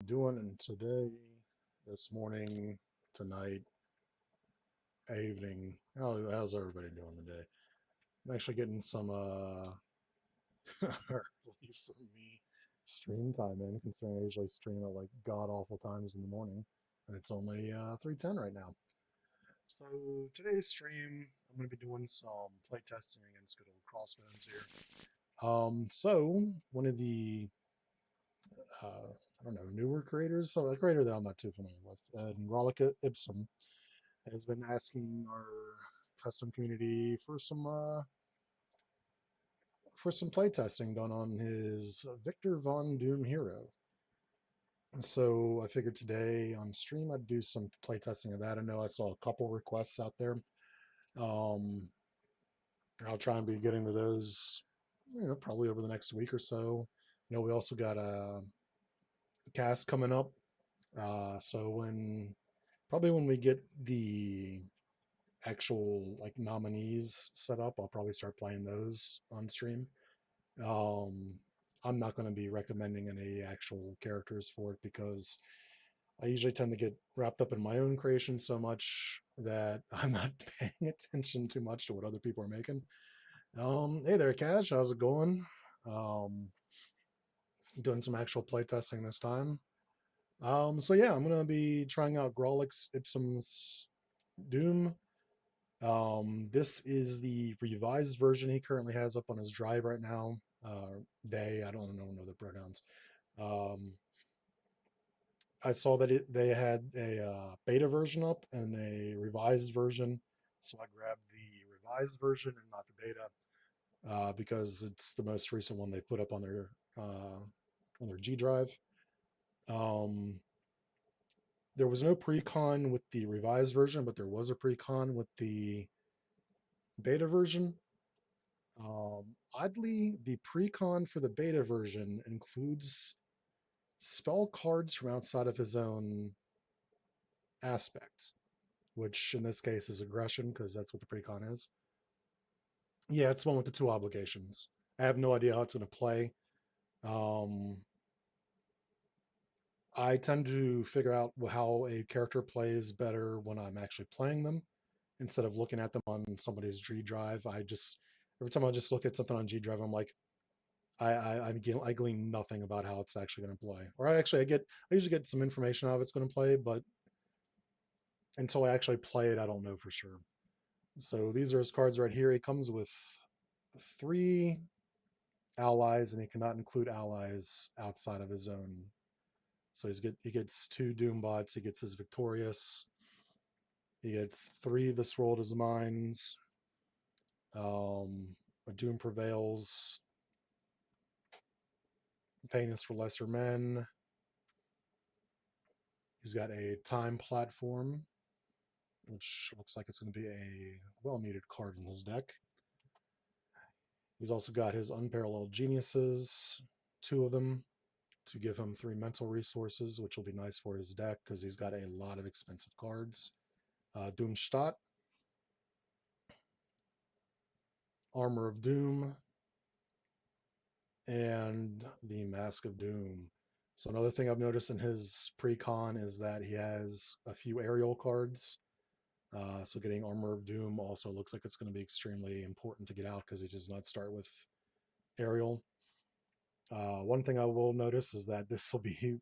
doing today, this morning, tonight, evening? How's everybody doing today? I'm actually getting some early for me stream time in, considering I usually stream at like god awful times in the morning, and it's only 3:10 right now. So today's stream, I'm going to be doing some playtesting against good old Crossbones here. So one of the I don't know, newer creators, so a creator that I'm not too familiar with, Grawlix Ipsum, has been asking our custom community for some playtesting done on his Victor Von Doom hero. So I figured today on stream I'd do some playtesting of that. I know I saw a couple requests out there. Um, I'll try and be getting to those, probably over the next week or so. We also got a cast coming up. So when we get the actual like nominees set up, I'll probably start playing those on stream. Um, I'm not going to be recommending any actual characters for it because I usually tend to get wrapped up in my own creation so much that I'm not paying attention too much to what other people are making. Hey there, Cash. How's it going? Um, Doing some actual playtesting this time. So yeah, I'm gonna be trying out Grawlix Ipsum's Doom. This is the revised version he currently has up on his drive right now. They, I don't know the pronouns. Um, I saw that they had a beta version up and a revised version, so I grabbed the revised version and not the beta because it's the most recent one they put up on their G drive. Um, there was no pre-con with the revised version, but there was a pre-con with the beta version. Oddly, the pre-con for the beta version includes spell cards from outside of his own aspect, which in this case is aggression because that's what the pre-con is. Yeah, it's the one with the two obligations. I have no idea how it's going to play. Um, I tend to figure out how a character plays better when I'm actually playing them instead of looking at them on somebody's G drive. Every time I just look at something on G drive, I'm like, I glean nothing about how it's actually going to play. Or I usually get some information how it's going to play, but until I actually play it, I don't know for sure. So these are his cards right here. He comes with 3 allies, and he cannot include allies outside of his own. So he gets 2 Doom bots. He gets his Victorious. He gets 3 This World Is Mines. A Doom Prevails. Pain is for Lesser Men. He's got a Time Platform, which looks like it's going to be a well-needed card in his deck. He's also got his Unparalleled Geniuses, 2 of them, to give him 3 mental resources, which will be nice for his deck because he's got a lot of expensive cards. Doomstadt, Armor of Doom, and the Mask of Doom. So another thing I've noticed in his pre-con is that he has a few aerial cards. So getting Armor of Doom also looks like it's going to be extremely important to get out because he does not start with aerial. One thing I will notice is that this will be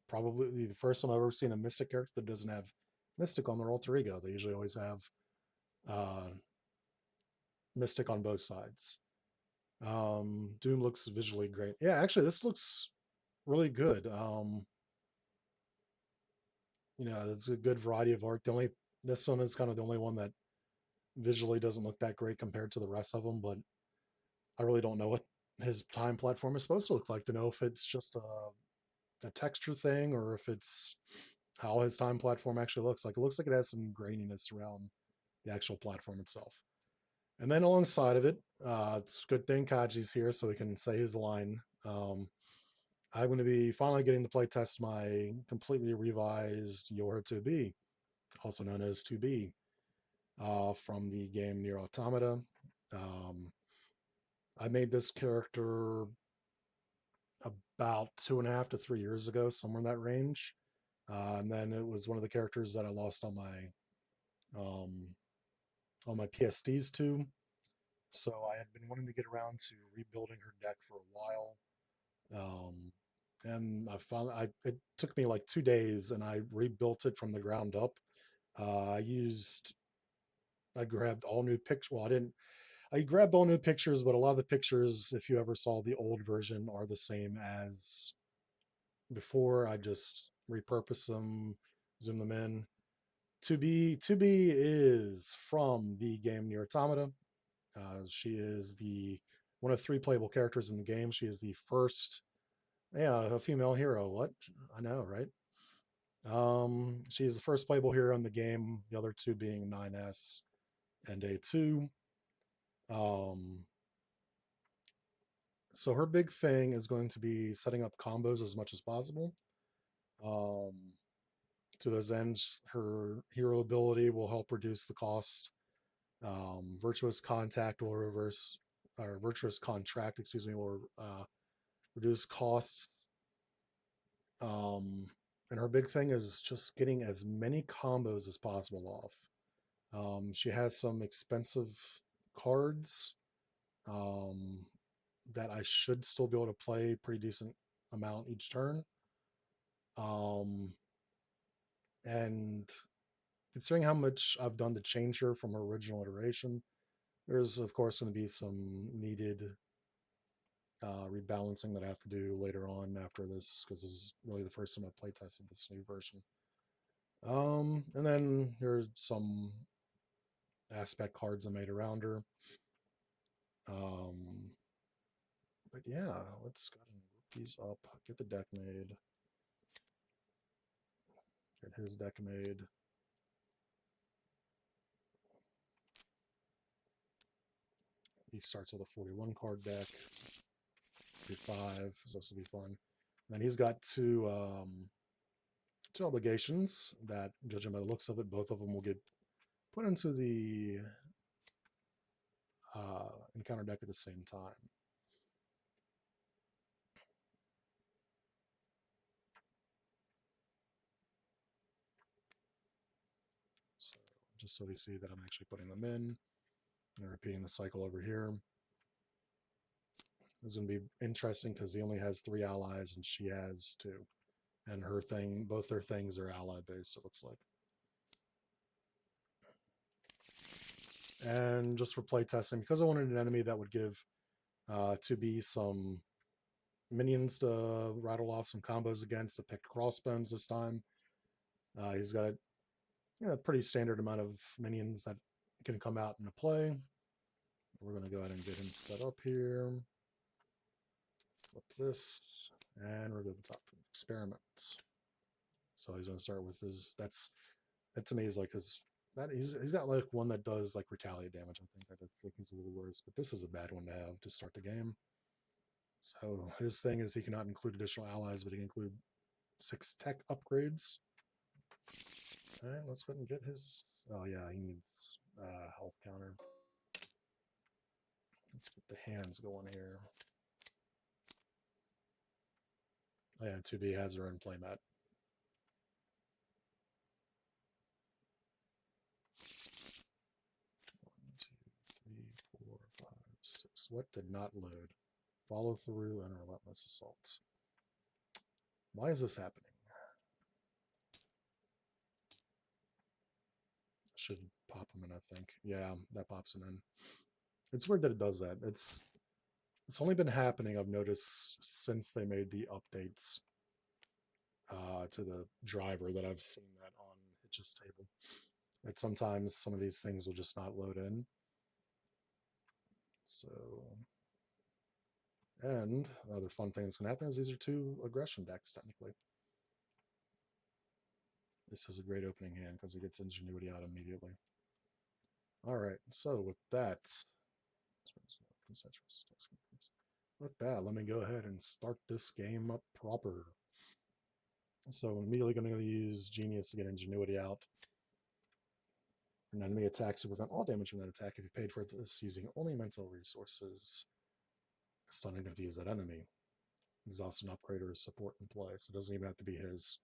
probably the first time I've ever seen a Mystic character that doesn't have Mystic on their alter ego. They usually always have uh, Mystic on both sides. Doom looks visually great. Yeah, actually, this looks really good. It's a good variety of art. This one is kind of the only one that visually doesn't look that great compared to the rest of them, but I really don't know what his time platform is supposed to look like to know if it's just a texture thing or if it's how his time platform actually looks like. It looks like it has some graininess around the actual platform itself. And then alongside of it, it's a good thing Kaji's here so he can say his line. I'm going to be finally getting to play test my completely revised Your 2B, also known as 2B, from the game Near Automata. I made this character about 2.5 to 3 years ago, somewhere in that range. And then it was one of the characters that I lost um, on my PSDs to. So I had been wanting to get around to rebuilding her deck for a while. And I found it took me like 2 days, and I rebuilt it from the ground up. I used I grabbed all new pictures. Well, I didn't. I grabbed all new pictures, but a lot of the pictures, if you ever saw the old version, are the same as before. I just repurpose them, zoom them in. To be is from the game Near Automata. She is the one of 3 playable characters in the game. She is the first, yeah, a female hero. What? I know, right? She is the first playable hero in the game. The other two being 9S and A2. Um, so her big thing is going to be setting up combos as much as possible. Um, to those ends, her hero ability will help reduce the cost. Virtuous contact will reverse, or virtuous contract, excuse me, will reduce costs. And her big thing is just getting as many combos as possible off. She has some expensive cards um, that I should still be able to play pretty decent amount each turn. Um, and considering how much I've done to change her from her original iteration, there's of course going to be some needed rebalancing that I have to do later on after this, because this is really the first time I've playtested this new version. And then there's some aspect cards I made around her. Um, but yeah, let's go ahead and look these up, get the deck made, get his deck made. He starts with a 41 card deck. 35 is also be fun. And then he's got two obligations that, judging by the looks of it, both of them will get put into the encounter deck at the same time. So just so we see that I'm actually putting them in and repeating the cycle over here. This is going to be interesting because he only has 3 allies and she has 2. And her thing, both their things are ally based, it looks like. And just for playtesting, because I wanted an enemy that would give to be some minions to rattle off some combos against, I picked Crossbones this time. He's got a pretty standard amount of minions that can come out into play. We're going to go ahead and get him set up here. Flip this, and we're going to top experiments. So he's going to start with his. That to me is like his. That he's got like one that does like retaliate damage. I think he's a little worse, but this is a bad one to have to start the game. So his thing is he cannot include additional allies, but he can include 6 tech upgrades. And let's go ahead and get his. Oh yeah, he needs health counter. Let's get the hands going here. Oh yeah, 2B has her own playmat. 1, 2, 3, 4, 5, 6. What did not load? Follow through and relentless assault. Why is this happening? I should pop them in, I think. Yeah, that pops them in. It's weird that it does that. It's only been happening, I've noticed, since they made the updates to the driver, that I've seen that on Hitch's table. That sometimes some of these things will just not load in. So, and another fun thing that's going to happen is these are 2 aggression decks, technically. This is a great opening hand because it gets Ingenuity out immediately. All right, so with that, let me go ahead and start this game up proper. So I'm immediately going to use Genius to get Ingenuity out. An enemy attacks to prevent all damage from that attack if you paid for this using only mental resources. Stun and confuse that enemy. exhaust an upgrade or a support in play, so it doesn't even have to be his.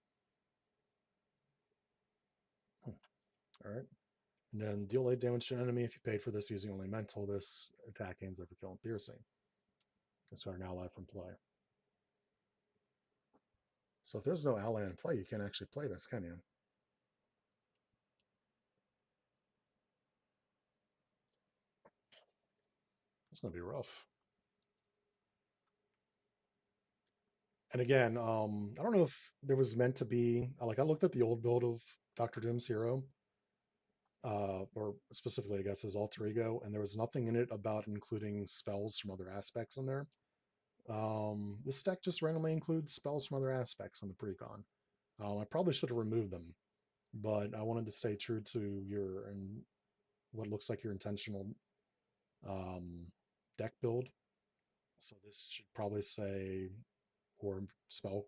Alright. And then deal 8 damage to an enemy if you paid for this using only mental. This attack aims over kill and piercing. This card now live from play. So if there's no ally in play, you can't actually play this, can you? It's going to be rough. And again, I don't know if there was meant to be, like I looked at the old build of Dr. Doom's hero, or specifically, I guess, his alter ego, and there was nothing in it about including spells from other aspects in there. This deck just randomly includes spells from other aspects on the precon. I probably should have removed them, but I wanted to stay true to your and what looks like your intentional deck build. So this should probably say or spell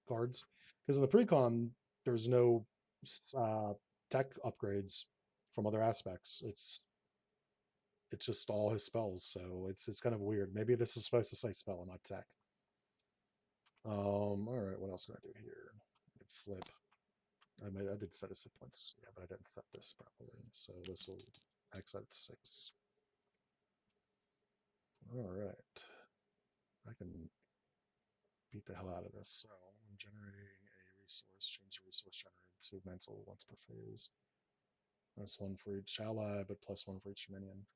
cards, because in the precon there's no tech upgrades from other aspects. It's just all his spells, so it's kind of weird. Maybe this is supposed to say spell and not tech. All right, what else can I do here? Flip. I did set a hit points, yeah, but I didn't set this properly, so this will max out at 6. All right, I can beat the hell out of this. So I'm generating a resource, change the resource generated to mental once per phase. That's 1 for each ally, but plus 1 for each minion.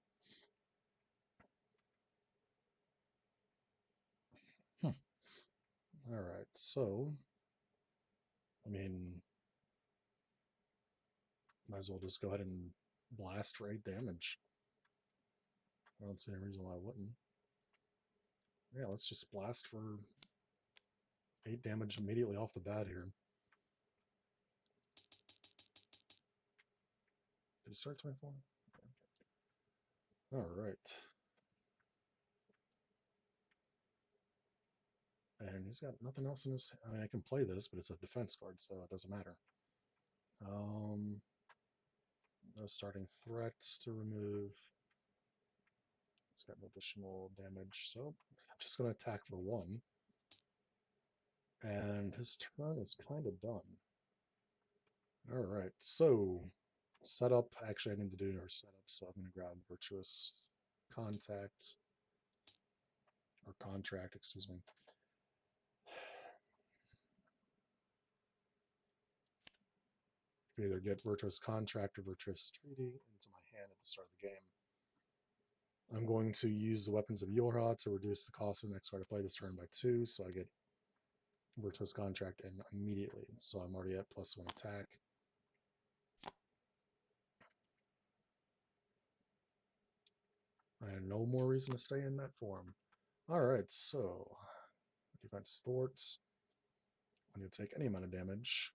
All right, so I mean, might as well just go ahead and blast for 8 damage. I don't see any reason why I wouldn't. Yeah, let's just blast for 8 damage immediately off the bat here. Did he start 24? Okay. All right. And he's got nothing else in his... I mean, I can play this, but it's a defense card, so it doesn't matter. No starting threats to remove. He's got no additional damage, so I'm just going to attack for 1. And his turn is kind of done. All right, so setup. Actually, I need to do our setup, so I'm going to grab Virtuous Contact, or Contract, excuse me. You can either get Virtuous Contract or Virtuous Treaty into my hand at the start of the game. I'm going to use the Weapons of Yorha to reduce the cost of the next card to play this turn by 2, so I get Virtuous Contract in immediately. So I'm already at +1 attack. And no more reason to stay in that form. Alright, so defense thwarts. When you take any amount of damage,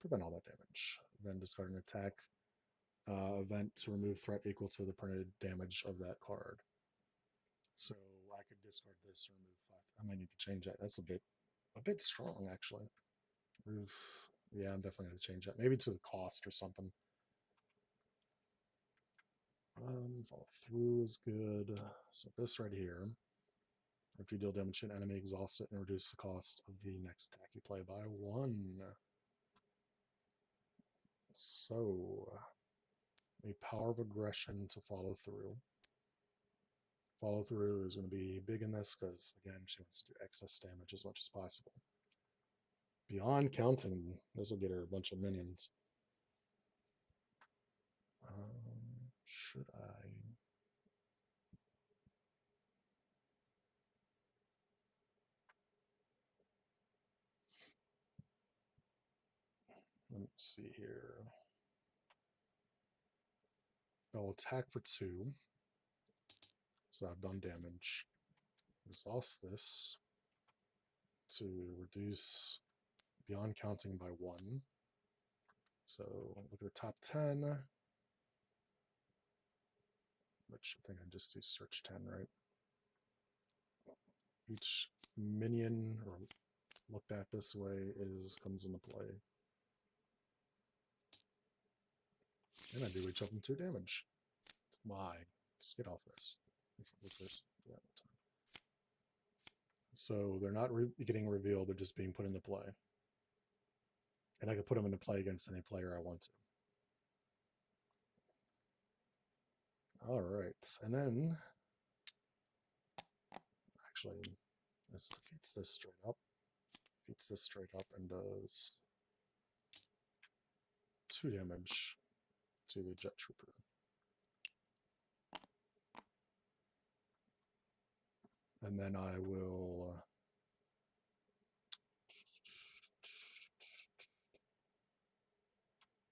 prevent all that damage. Then discard an attack event to remove threat equal to the printed damage of that card. So I could discard this and remove 5. I might need to change that. That's a bit strong, actually. Yeah, I'm definitely going to change that. Maybe to the cost or something. Follow through is good. So this right here. If you deal damage to an enemy, exhaust it and reduce the cost of the next attack you play by 1. So, a power of aggression to follow through. Follow through is going to be big in this because, again, she wants to do excess damage as much as possible. Beyond counting, this will get her a bunch of minions. Should I? Let me see here. I'll attack for 2. So I've done damage. Exhaust this to reduce beyond counting by 1. So look at the top 10. Which I think I just do search 10, right? Each minion, or looked at this way, comes into play. And I do each of them 2 damage. Why? Just get off this. Yeah, So they're not getting revealed, they're just being put into play. And I can put them into play against any player I want to. All right, and then actually this defeats this straight up. Defeats this straight up and does 2 damage to the Jet Trooper. And then I will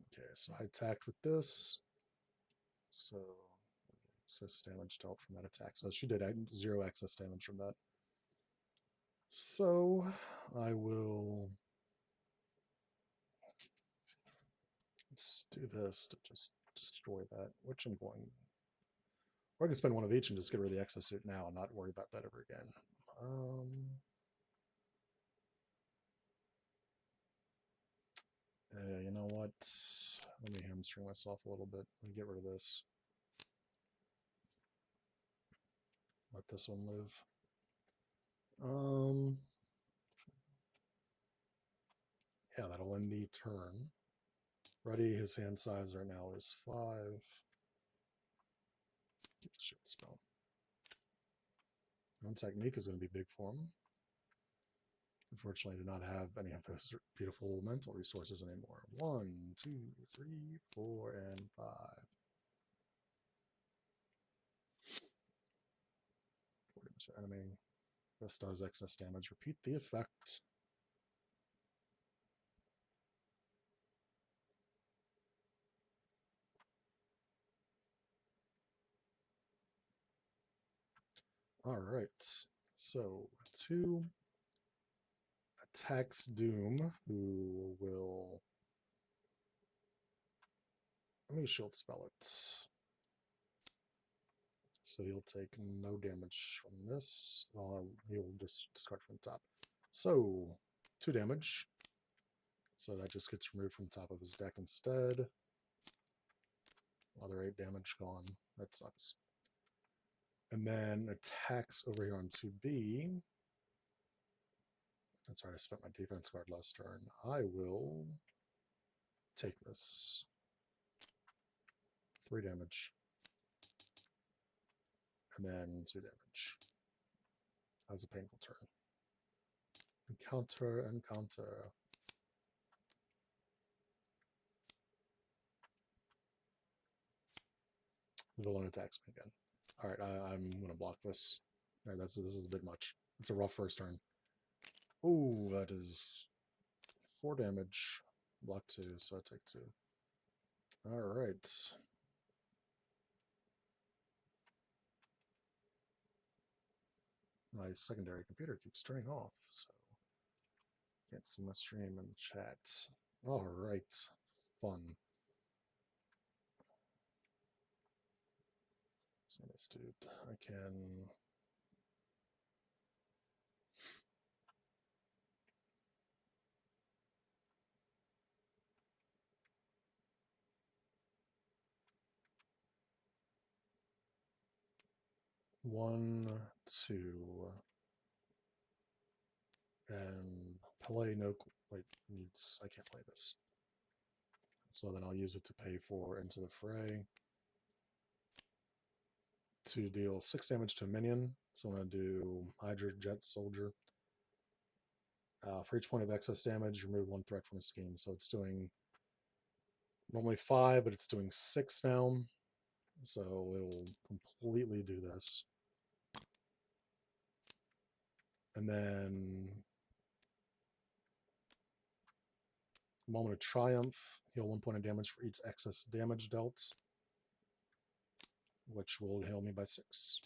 okay, so I attacked with this. So excess damage dealt from that attack. So she did 0 excess damage from that. So I will let's do this to just destroy that, which I'm going. Or I can spend 1 of each and just get rid of the exosuit now and not worry about that ever again. You know what? Let me hamstring myself a little bit. Let me get rid of this. Let this one live. Yeah, that'll end the turn. Ready, his hand size right now is 5. Shoot spell. One technique is going to be big for him. Unfortunately, I do not have any of those beautiful mental resources anymore. 1, 2, 3, 4, and 5. Enemy. This does excess damage. Repeat the effect. All right. So 2 attacks Doom, who will. Let me shield spell it. So he'll take no damage from this. He'll just discard from the top. So 2 damage. So that just gets removed from the top of his deck instead. Another 8 damage gone. That sucks. And then attacks over here on 2B. That's right, I spent my defense card last turn. I will take this. 3 damage. And then 2 damage. That was a painful turn. Encounter, encounter. The villain attacks me again. All right, I'm going to block this. All right, this is a bit much. It's a rough first turn. Oh, that is 4 damage. Block 2, so I take 2. All right. My secondary computer keeps turning off, so can't see my stream in the chat. All right, fun. So this dude, I can. One, 2, and play no. Wait, needs. I can't play this. So then I'll use it to pay for Into the Fray. To deal 6 damage to a minion. So I'm going to do Hydra Jet Soldier. For each point of excess damage, remove 1 threat from a scheme. So it's doing normally 5, but it's doing 6 now. So it'll completely do this. And then Moment of Triumph, heal 1 point of damage for each excess damage dealt, which will heal me by 6.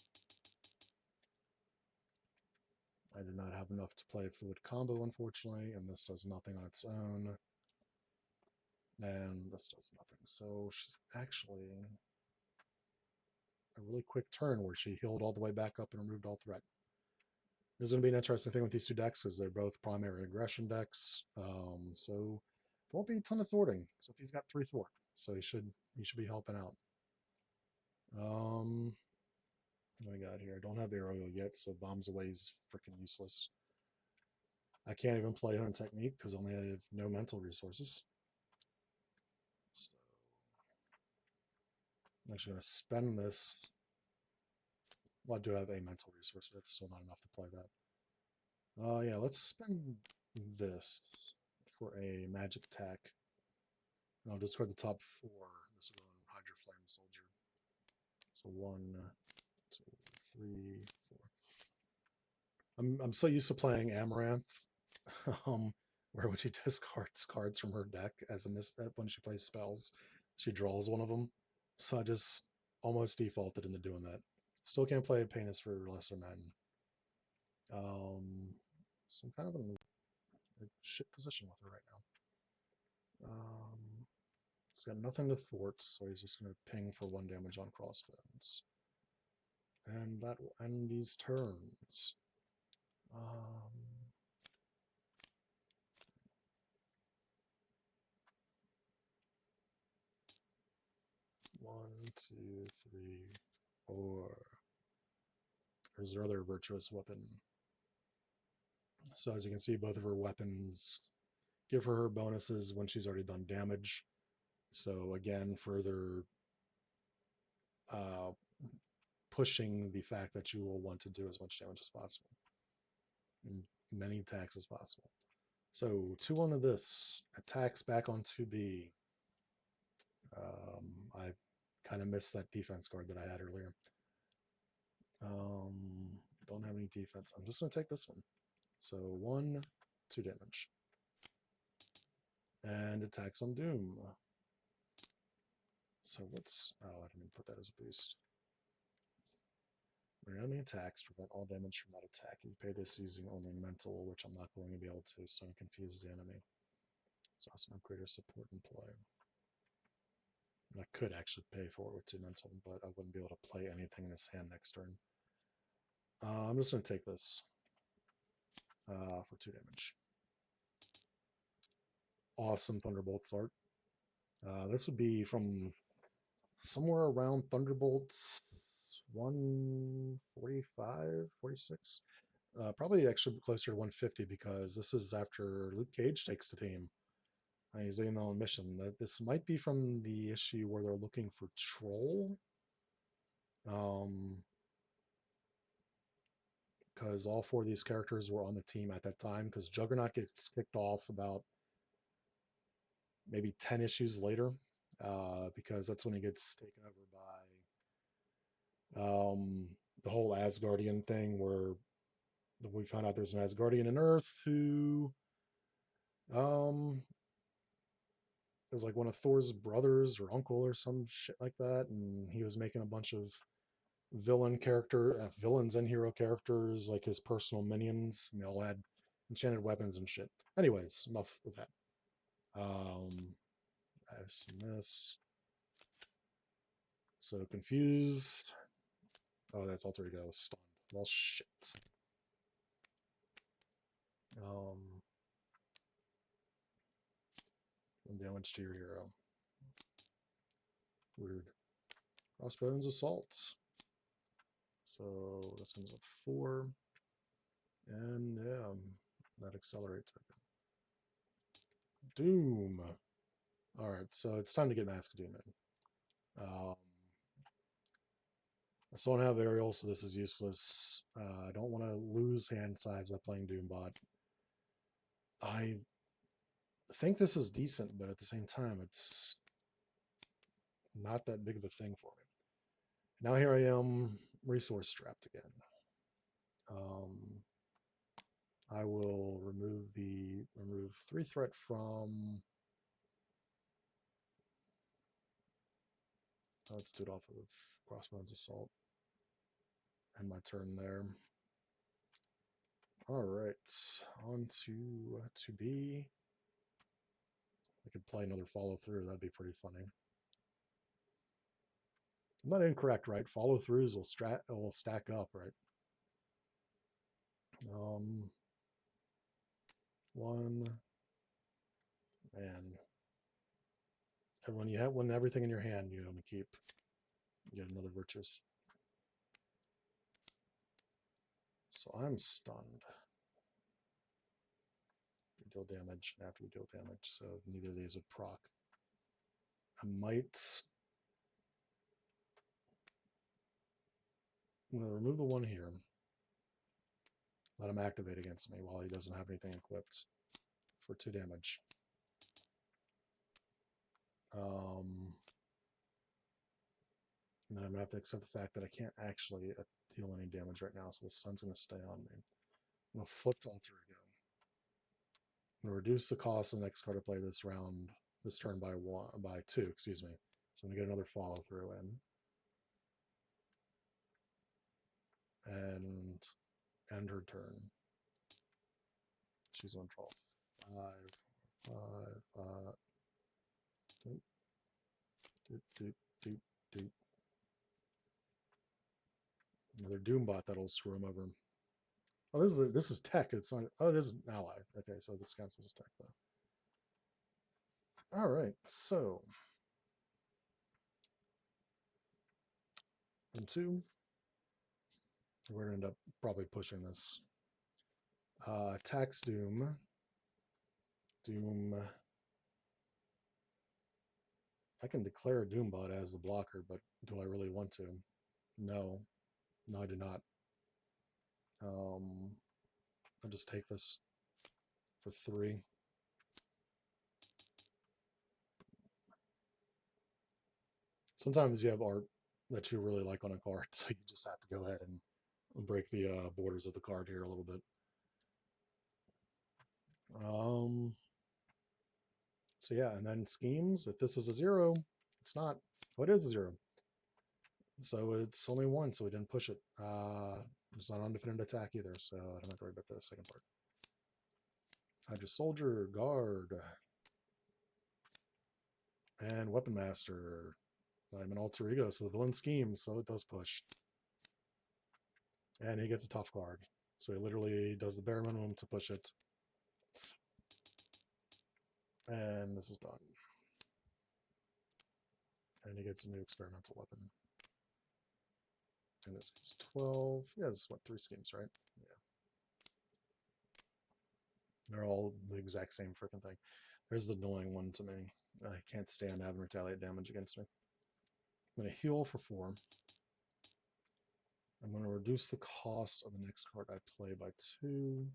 I did not have enough to play a fluid combo, unfortunately, and this does nothing on its own. And this does nothing. So she's actually a really quick turn where she healed all the way back up and removed all threat. This is going to be an interesting thing with these 2 decks because they're both primary aggression decks. So there won't be a ton of thwarting. So he's got 3 thwart, so he should be helping out. What we got here? I don't have aerial yet, so bombs away is freaking useless. I can't even play Hunt Technique because I only have no mental resources. So I'm actually going to spend this. Well, I do have a mental resource, but it's still not enough to play that. Yeah, let's spend this for a magic attack. And I'll discard the top 4. This will go on Hydro Flame Soldier. So 1, 2, 3, 4. I'm so used to playing Amaranth, where when she discards cards from her deck as when she plays spells, she draws one of them. So I just almost defaulted into doing that. Still can't play Painus for Lesser Men. So I'm kind of in a shit position with her right now. He's got nothing to thwart, so he's just going to ping for 1 damage on Crossbones. And that will end these turns. 1, 2, 3, 4. There's her other virtuous weapon. So as you can see, both of her weapons give her bonuses when she's already done damage. So again, further pushing the fact that you will want to do as much damage as possible. And many attacks as possible. So 2-1 of this. Attacks back on 2B. I kind of missed that defense card that I had earlier. Don't have any defense. I'm just going to take this one. So 1, 2 damage. And attacks on Doom. So what's... Oh, I didn't put that as a boost. When enemy attacks, prevent all damage from that attack. You pay this using only mental, which I'm not going to be able to, so I'm confused the enemy. So also greater support in play. And I could actually pay for it with 2 mental, but I wouldn't be able to play anything in his hand next turn. I'm just going to take this for 2 damage. Awesome Thunderbolts art. This would be from somewhere around Thunderbolts 145, 46. Probably actually closer to 150 because this is after Luke Cage takes the team. He's leading on a mission. This might be from the issue where they're looking for Troll. Because all 4 of these characters were on the team at that time, because Juggernaut gets kicked off about maybe 10 issues later, because that's when he gets taken over by the whole Asgardian thing, where we found out there's an Asgardian in Earth who is like one of Thor's brothers or uncle or some shit like that, and he was making a bunch of villains and hero characters like his personal minions, and they all had enchanted weapons and shit. Anyways, enough with that. I've seen this. So confused. Oh, that's alter ego. Stunned. Well, shit. One damage to your hero. Weird. Crossbones assault. So this comes with 4. And yeah, that accelerates. Doom. Alright, so it's time to get Mask of Doom in. I still don't have aerial, so this is useless. I don't want to lose hand size by playing Doombot. I think this is decent, but at the same time, it's not that big of a thing for me. Now here I am, resource strapped again. I will remove 3 threat from... Let's do it off of Crossbones Assault. End my turn there. Alright, on to B. I could play another follow through, that'd be pretty funny. I'm not incorrect, right? Follow throughs will stack up, right? 1 and when everything in your hand you want to keep, you get another virtuous. So I'm stunned. We deal damage, and after we deal damage, so neither of these would proc. I might. I'm going to remove the one here. Let him activate against me while he doesn't have anything equipped for 2 damage. And then I'm going to have to accept the fact that I can't actually deal any damage right now, so the sun's going to stay on me. I'm going to flip to alter ego. I'm going to reduce the cost of the next card to play this round, this turn by 2, excuse me. So I'm going to get another follow through in. And end her turn. She's going to draw 5, 5, doop, doop, doop, doop, doop. Another Doombot that'll screw him over. Oh, this is tech. It's not. Oh, it is an ally. Okay, so this counts as tech though. All right, so and 2. We're gonna end up probably pushing this. Tax Doom. Doom. I can declare a Doombot as the blocker, but do I really want to? No. No, I do not. I'll just take this for 3. Sometimes you have art that you really like on a card, so you just have to go ahead and break the borders of the card here a little bit. So yeah, and then schemes. If this is a 0, it's not. Oh, it is a 0. So it's only 1, so we didn't push it. It's not undefended attack either, so I don't have to worry about the second part. Hydra Soldier, Guard, and Weapon Master. I'm an alter ego, so the villain schemes, so it does push. And he gets a tough card. So he literally does the bare minimum to push it. And this is done. And he gets a new experimental weapon. And this is 12. Yeah, this is what, 3 schemes, right? Yeah. They're all the exact same freaking thing. There's the annoying one to me. I can't stand having retaliate damage against me. I'm going to heal for 4. I'm going to reduce the cost of the next card I play by 2.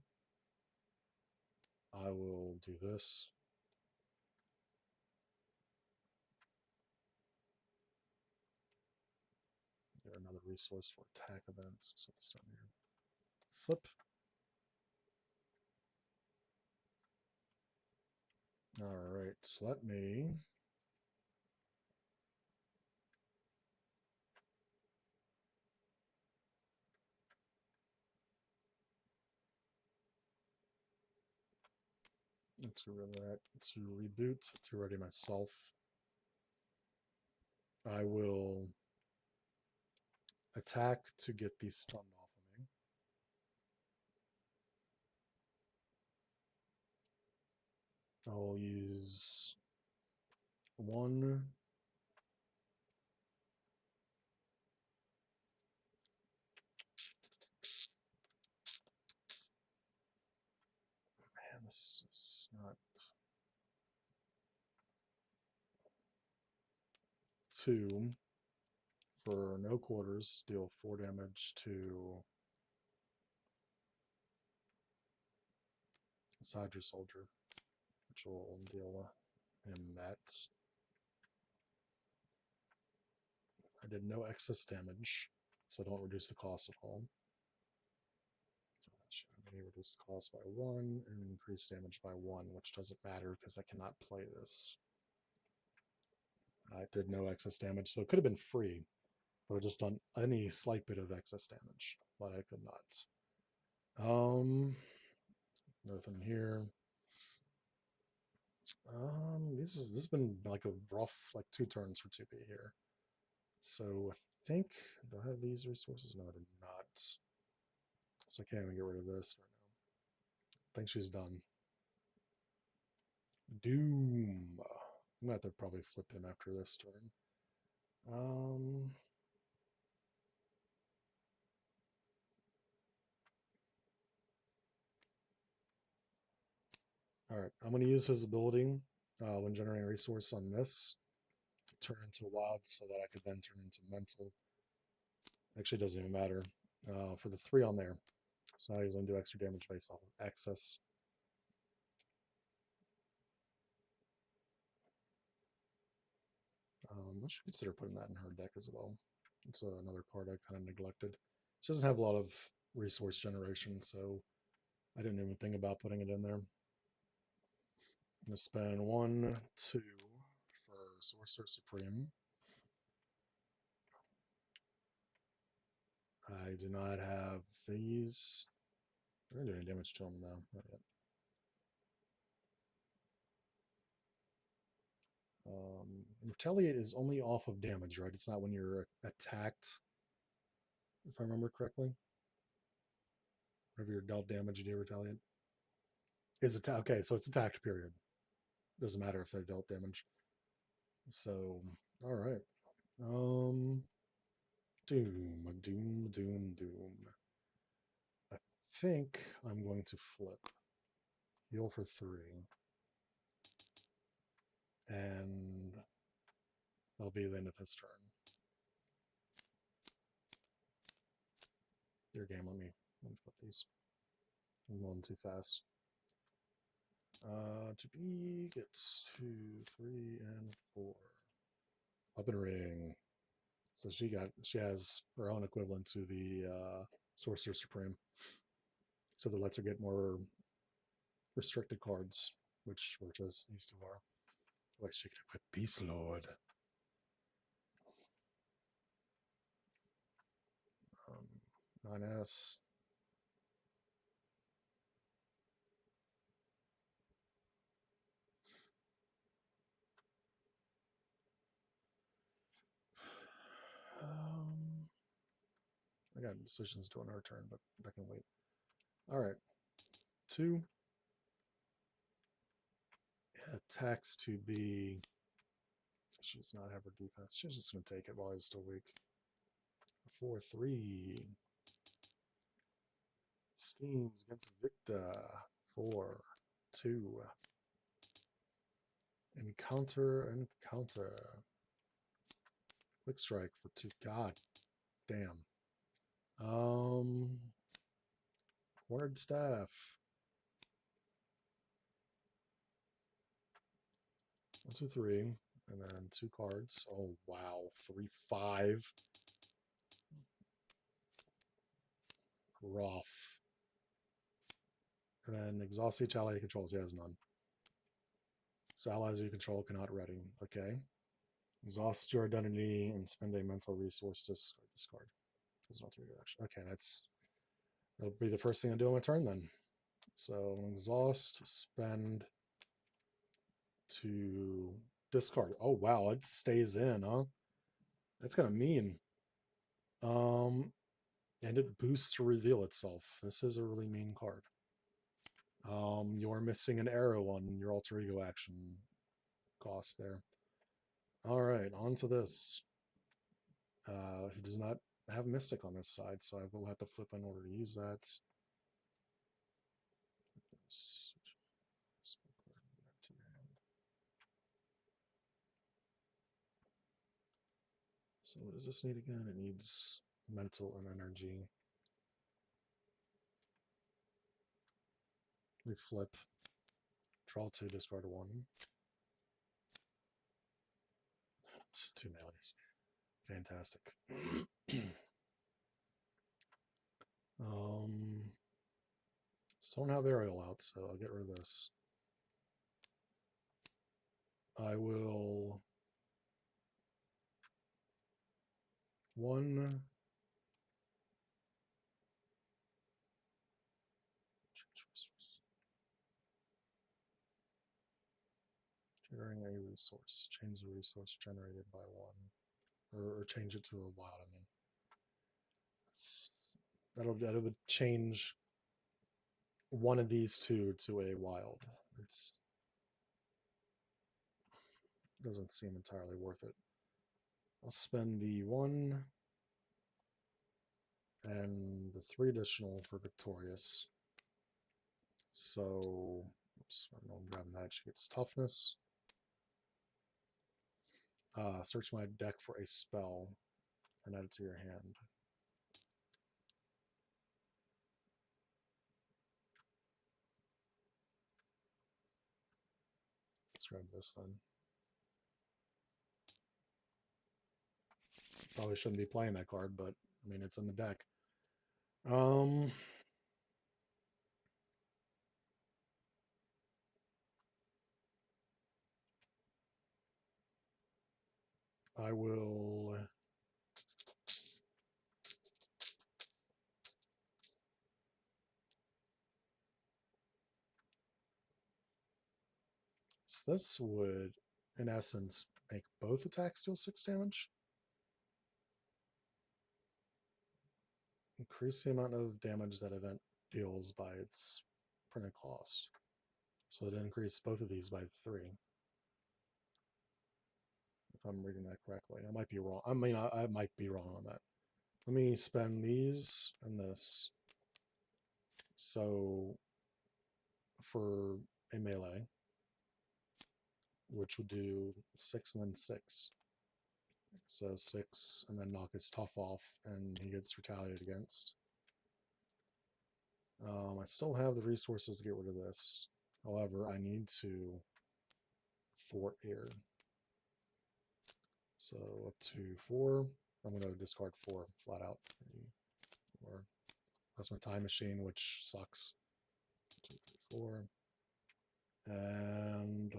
I will do this. Get another resource for attack events. So this down here. Flip. All right, so let me let's get rid of that. To reboot, to ready myself. I will attack to get these stunned off of me. I'll use 1. Man, this is not 2 for no quarters, deal 4 damage to Hydra Soldier, which will deal him that. I did no excess damage, so don't reduce the cost at all. I may reduce the cost by 1 and increase damage by 1, which doesn't matter because I cannot play this. I did no excess damage, so it could have been free. I would have just done any slight bit of excess damage, but I could not. Nothing here. This has been like a rough 2 turns for 2B here. So I think, do I have these resources? No, I do not. So I can't even get rid of this right now. I think she's done. Doom. I'm gonna have to probably flip him after this turn. All right, I'm going to use his ability when generating a resource on this, turn into a wild so that I could then turn into mental. Actually, it doesn't even matter for the 3 on there. So now he's going to do extra damage based off of excess. I should consider putting that in her deck as well. It's another card I kind of neglected. She doesn't have a lot of resource generation, so I didn't even think about putting it in there. I'm going to spend 1, 2 for Sorcerer Supreme. I do not have these. I didn't do any damage to them now. Not yet. Retaliate is only off of damage, right? It's not when you're attacked, if I remember correctly. Whenever you're dealt damage, you do retaliate. Is attack okay? So it's attacked. Period. Doesn't matter if they're dealt damage. So, all right. Doom. I think I'm going to flip. Heal for 3. And that'll be the end of his turn. Your game, let me flip these. I'm going too fast. To B gets 2, 3, and 4. Weapon ring. So she has her own equivalent to the Sorcerer Supreme. So that lets her get more restricted cards, which just these 2 are. Wait, she can equip Beast Lord. 9S. I got decisions doing her turn, but that can wait. All right. 2. Attacks to be. She does not have her defense. She's just going to take it while he's still weak. 4, 3. Schemes against Victa. 4, 2. Encounter. Quick strike for 2. God damn. Cornered staff. 1, 2, 3. And then 2 cards. Oh wow. 3, 5. Rough. And then exhaust each ally he controls. He has none. So allies you control cannot ready. Okay. Exhaust your identity and spend a mental resource to discard this card. That's not 3 action. Okay, that'll be the first thing I do on my turn then. So exhaust, spend to discard. Oh wow, it stays in, huh? That's kind of mean. And it boosts to reveal itself. This is a really mean card. You're missing an arrow on your alter ego action cost there. All right, on to this. He does not have Mystic on this side, so I will have to flip in order to use that. So what does this need again? It needs mental and energy. We flip. Draw 2, discard 1. 2 melodies. Fantastic. Still don't have Aerial out, so I'll get rid of this. I will 1 triggering a resource. Change the resource generated by 1. Or change it to a wild, I mean. That'll change one of these 2 to a wild. It doesn't seem entirely worth it. I'll spend the 1 and the 3 additional for Victorious. So Oops, I don't know, I'm grabbing that. She gets toughness. Search my deck for a spell and add it to your hand. Let's grab this then. Probably shouldn't be playing that card, but I mean, it's in the deck. I will. So this would, in essence, make both attacks deal 6 damage. Increase the amount of damage that event deals by its printed cost. So it increased both of these by 3. If I'm reading that correctly. I might be wrong. I mean, I might be wrong on that. Let me spend these and this. So for a melee, which would do 6 and then 6. So 6 and then knock his tough off and he gets retaliated against. I still have the resources to get rid of this. However, I need to thwart here. So up to 4. I'm going to discard 4 flat out. 3, 4. That's my time machine, which sucks. 2, 3, 4. And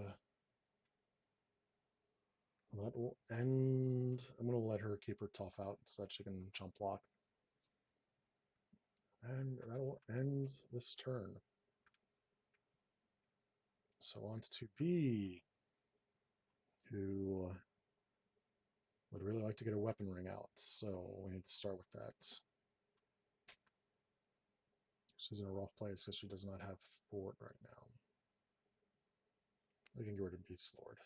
that will end. I'm going to let her keep her tough out so that she can jump block. And that will end this turn. So on to 2B, who would really like to get a weapon ring out. So we need to start with that. She's in a rough place because she does not have fort right now. We can get rid of Beast Lord.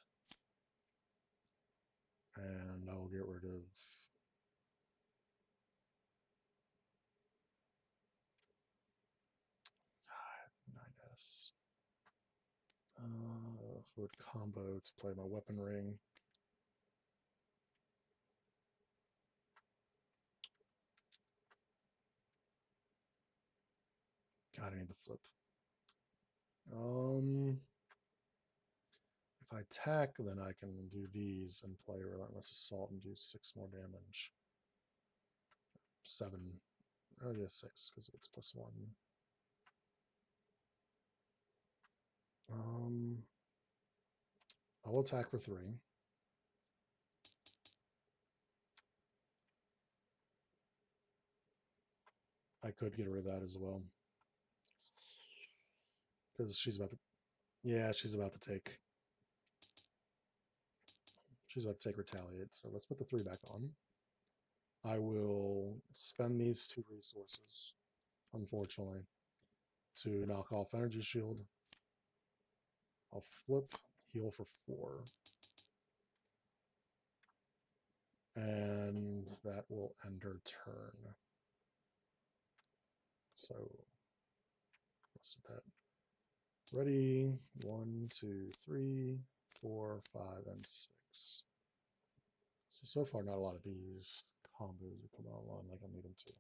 And I'll get rid of God, 9S. Would combo to play my weapon ring. God, I need the flip. If I attack, then I can do these and play Relentless Assault and do 6 more damage. 7. Oh yeah, 6 because it's +1. I will attack for 3. I could get rid of that as well. Because she's about to... Yeah, she's about to take... She's about to take Retaliate, so let's put the 3 back on. I will spend these 2 resources, unfortunately, to knock off Energy Shield. I'll flip, heal for 4. And that will end her turn. So, let's do that. Ready? 1, 2, 3, 4, 5, and 6. So far, not a lot of these combos are coming online like I need them to.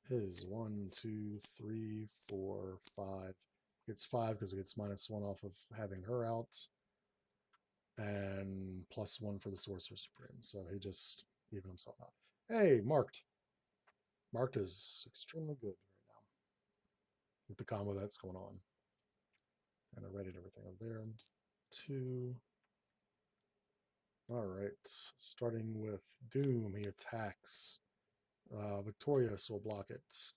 His 1, 2, 3, 4, 5. Gets 5 because it gets -1 off of having her out. And +1 for the Sorcerer Supreme. So he just even himself out. Hey, Marked. Marked is extremely good right now with the combo that's going on. And I readied everything up there. 2. All right, starting with Doom, he attacks. Victorious will block it.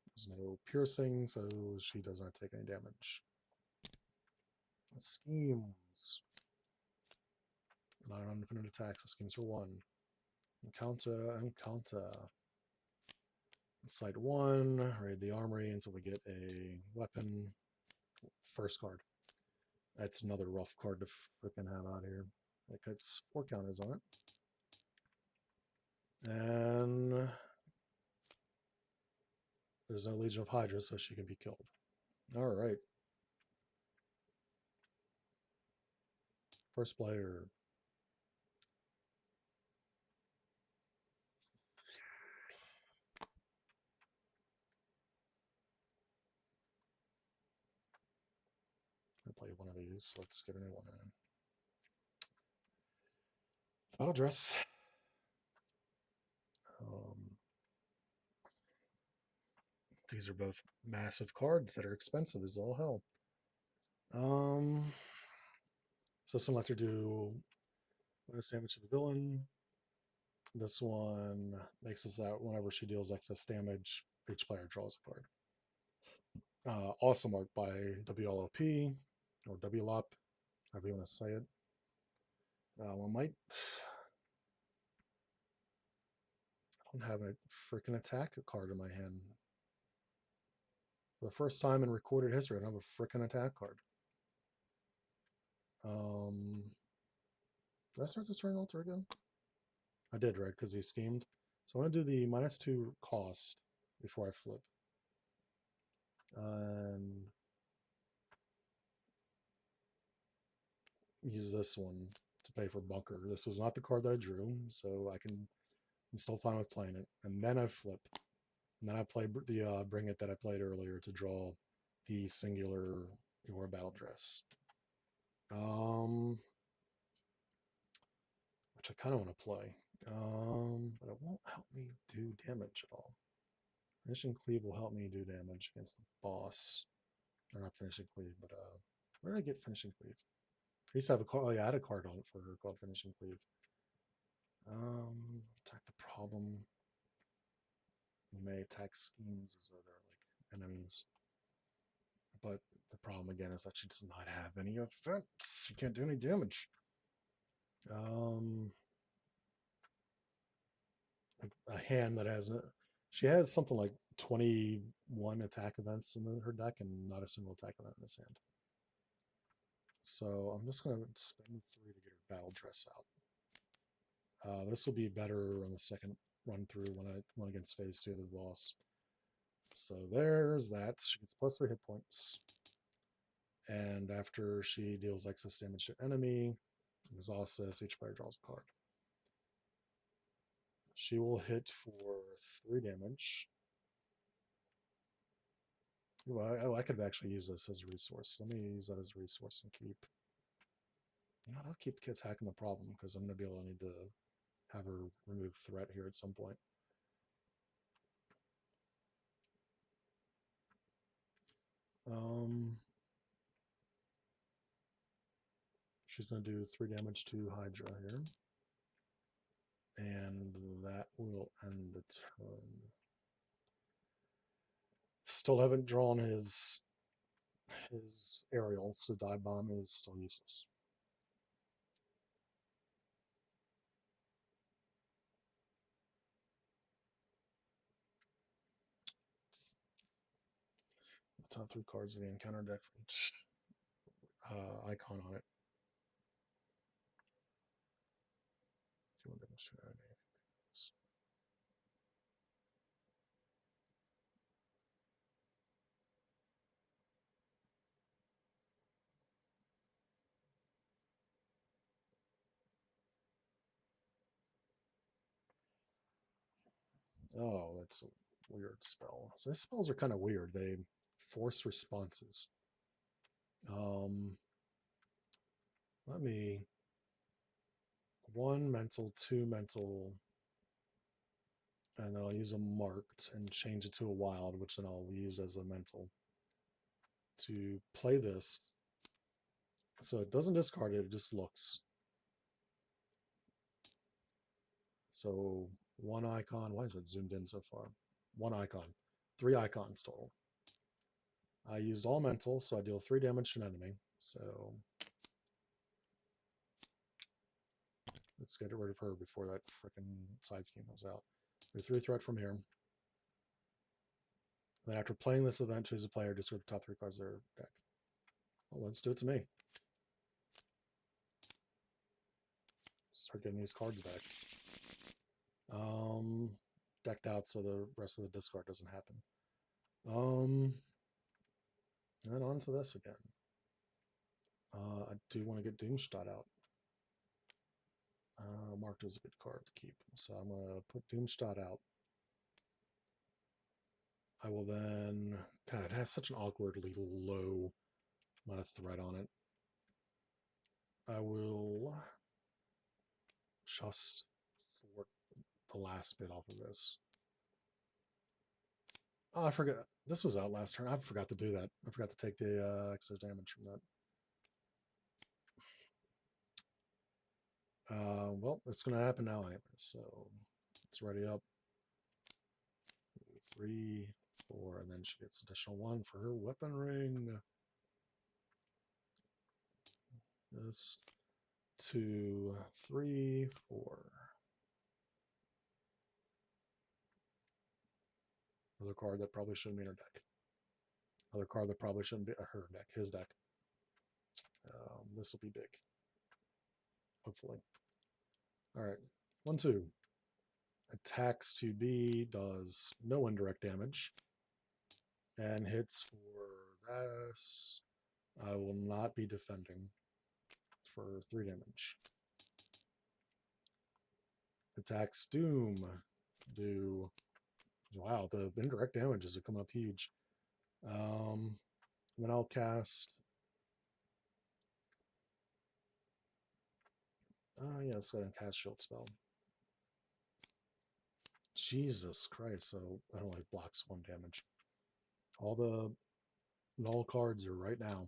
There's no piercing, so she does not take any damage. Schemes. 9 infinite attacks, so schemes for 1. Encounter, encounter. Site 1, raid the armory until we get a weapon. First card. That's another rough card to freaking have out here. It cuts 4 counters on it. And there's no Legion of Hydra, so she can be killed. All right. First player. I play one of these, so let's get a new one in. Final dress. These are both massive cards that are expensive as all hell. So this one lets her do bonus damage to the villain. This one makes us that whenever she deals excess damage, each player draws a card. Also marked by WLOP or WLOP, however you want to say it. One might. I don't have a freaking attack card in my hand. For the first time in recorded history, I don't have a freaking attack card. Did I start this turn alter again? I did, right? Because he schemed. So I want to do the -2 cost before I flip. And use this one to pay for bunker. This was not the card that I drew, so I'm still fine with playing it. And then I flip. And then I play the Bring It that I played earlier to draw the singular Your Battle Dress. Which I kind of want to play. But it won't help me do damage at all. Finishing Cleave will help me do damage against the boss. Or not Finishing Cleave, but where did I get Finishing Cleave? I used to have a card. Oh yeah, I had a card on it for her called Finishing Cleave. Attack the problem. You may attack schemes as though they're like enemies. But the problem again is that she does not have any offense. She can't do any damage. Like a hand that has she has something like 21 attack events in her deck and not a single attack event in this hand. So I'm just going to spend 3 to get her battle dress out. This will be better on the second run through when I went against phase 2 of the boss. So there's that. She gets +3 hit points. And after she deals excess damage to an enemy, exhausts this, each player draws a card. She will hit for 3 damage. Well, I could have actually used this as a resource. Let me use that as a resource and keep. You know what? I'll keep attacking the problem because I'm going to be able to need to have her remove threat here at some point. She's going to do 3 damage to Hydra here. And that will end the turn. Still haven't drawn his aerial, so Dive Bomb is still useless. The top 3 cards of the encounter deck for each icon on it. 2 damage to enemy. Oh, that's a weird spell. So these spells are kind of weird. They force responses. Let me 1 mental, 2 mental, and then I'll use a marked and change it to a wild, which then I'll use as a mental to play this. So it doesn't discard it, it just looks. So 1 icon, why is it zoomed in so far? 1 icon, 3 icons total. I used all mental, so I deal 3 damage to an enemy. So let's get rid of her before that freaking side scheme goes out. Do 3 threat from here. Then after playing this event, choose a player, discard the top 3 cards of their deck. Well, let's do it to me. Start getting these cards back. Decked out so the rest of the discard doesn't happen. And then on to this again. I do want to get Doomstadt out. marked as a good card to keep. So I'm going to put Doomshot out. I will then, God, it has such an awkwardly low amount of threat on it. I will just thwart the last bit off of this. Oh, I forgot. This was out last turn. I forgot to do that. I forgot to take the excess damage from that. Well, it's going to happen now anyway, so it's ready up. 3, 4, and then she gets additional 1 for her weapon ring. This 2, 3, 4. Another card that probably shouldn't be in her deck. Another card that probably shouldn't be her deck, his deck. This will be big. Hopefully. Alright. 1, 2. Attacks to B, does no indirect damage. And hits for this. I will not be defending for 3 damage. Attacks Doom. Do. Wow, the indirect damages are coming up huge. Then I'll cast. Yeah, let's go ahead and cast Shield Spell. Jesus Christ, so that only blocks 1 damage. All the null cards are right now.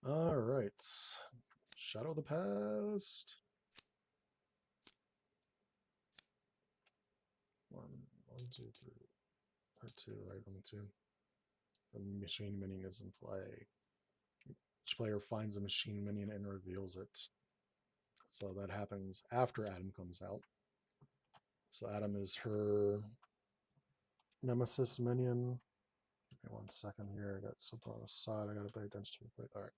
Alright. Shadow of the Past. 1, 2, 3. Or 2, right? Only 2. The machine minion is in play. Each player finds a machine minion and reveals it. So that happens after Adam comes out. So Adam is her nemesis minion. Give me 1 second here. I got something on the side I gotta pay attention to quick. Alright.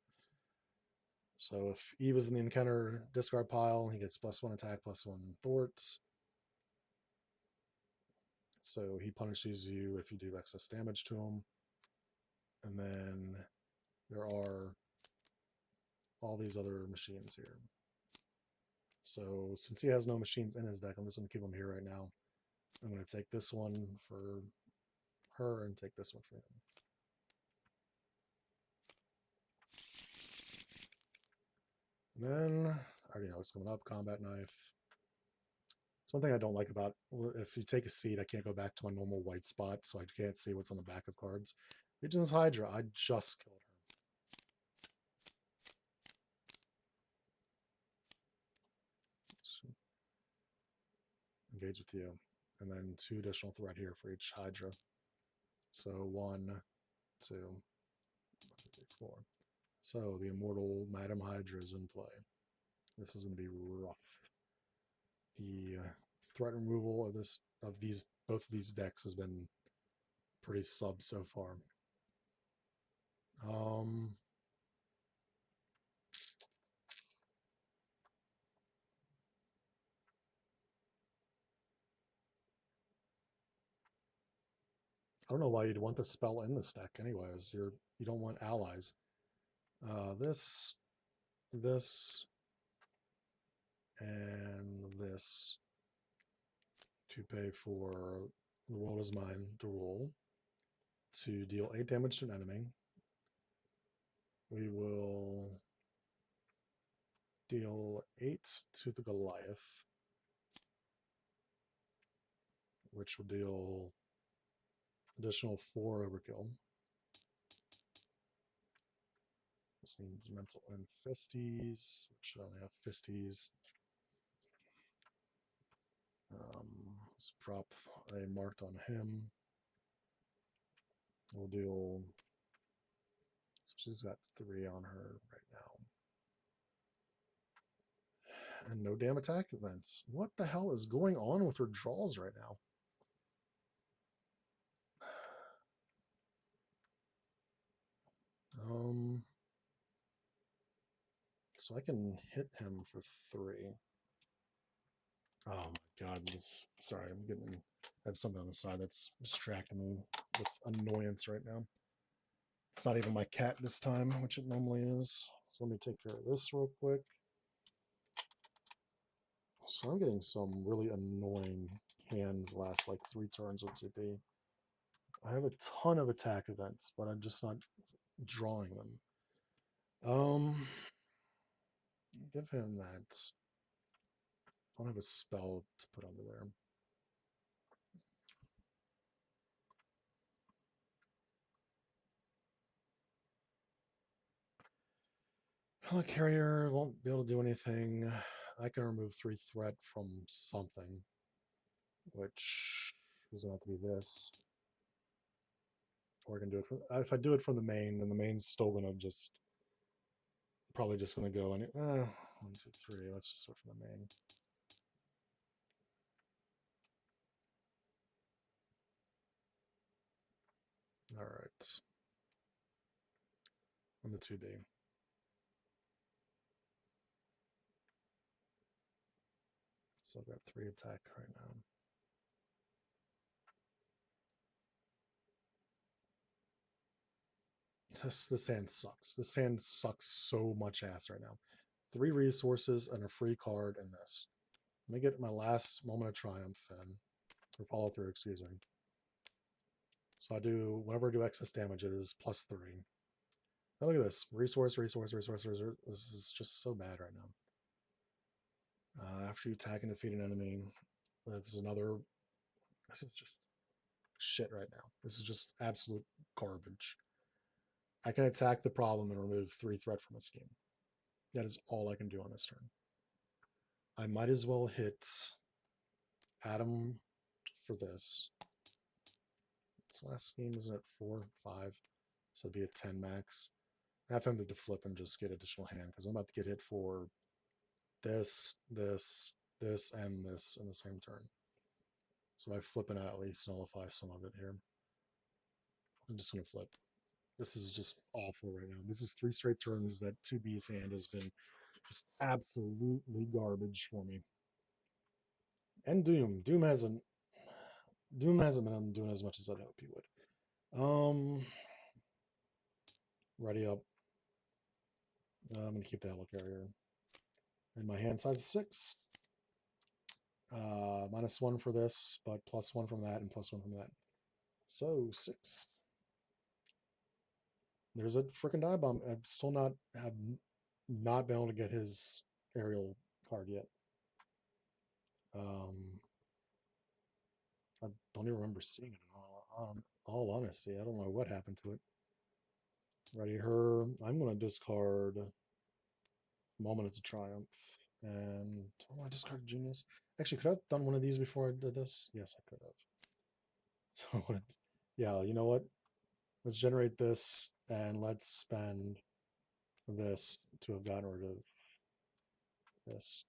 So if Eve is in the encounter discard pile, he gets +1 attack, +1 thwart. So he punishes you if you do excess damage to him. And then there are all these other machines here. So since he has no machines in his deck, I'm just going to keep him here right now. I'm going to take this one for her and take this one for him. And then, I already know it's coming up, Combat Knife. It's one thing I don't like about, if you take a seat, I can't go back to my normal white spot, so I can't see what's on the back of cards. Legion's Hydra, I just killed her. Engage with you. And then 2 additional threat here for each Hydra. So 1, 2, 3, 4. So the immortal Madam Hydra is in play. This is going to be rough. The threat removal of both of these decks has been pretty sub so far. I don't know why you'd want the spell in this deck anyways. You don't want allies. This, and this to pay for The World Is Mine to roll to deal 8 damage to an enemy. We will deal 8 to the Goliath, which will deal additional 4 overkill. This needs mental and fisties, which I only have fisties. Let's prop a marked on him. We'll deal. So she's got 3 on her right now. And no damn attack events. What the hell is going on with her draws right now? So I can hit him for 3. Oh my god, sorry, I have something on the side that's distracting me with annoyance right now. It's not even my cat this time, which it normally is. So let me take care of this real quick. So I'm getting some really annoying hands last like 3 turns with 2B. I have a ton of attack events, but I'm just not drawing them. Give him that. I don't have a spell to put under there. Helicarrier won't be able to do anything. I can remove 3 threat from something, which is going to have to be this. Or I can do it from, if I do it from the main, then the main's still going to just probably just going to go and 1, 2, 3. Let's just start from the main. All right. On the 2B. So I've got 3 attack right now. This hand sucks. This hand sucks so much ass right now. 3 resources and a free card in this. Let me get my last moment of triumph in. Or follow through, excuse me. So I do, whenever I do excess damage, it is +3. Now look at this. Resource. This is just so bad right now. After you attack and defeat an enemy, this is just shit right now. This is just absolute garbage. I can attack the problem and remove 3 threat from a scheme. That is all I can do on this turn. I might as well hit Adam for this. This last scheme isn't at 4, 5, so it'd be at 10 max. I have time to flip and just get additional hand because I'm about to get hit for this, this, and this in the same turn. So by flipping, I at least nullify some of it here. I'm just going to flip. This is just awful right now. This is 3 straight turns that 2B's hand has been just absolutely garbage for me. And Doom. Doom hasn't been doing as much as I'd hope he would. Ready up. I'm going to keep the Helicarrier. And my hand size is 6. -1 for this, but +1 from that and +1 from that. So 6. There's a freaking die bomb. I've still not been able to get his aerial card yet. I don't even remember seeing it. All honesty, I don't know what happened to it. Ready her. I'm going to discard Moment of Triumph. And I discard Genius. Actually, could I have done one of these before I did this? Yes, I could have. So, yeah, you know what? Let's generate this and let's spend this to have gotten rid of this.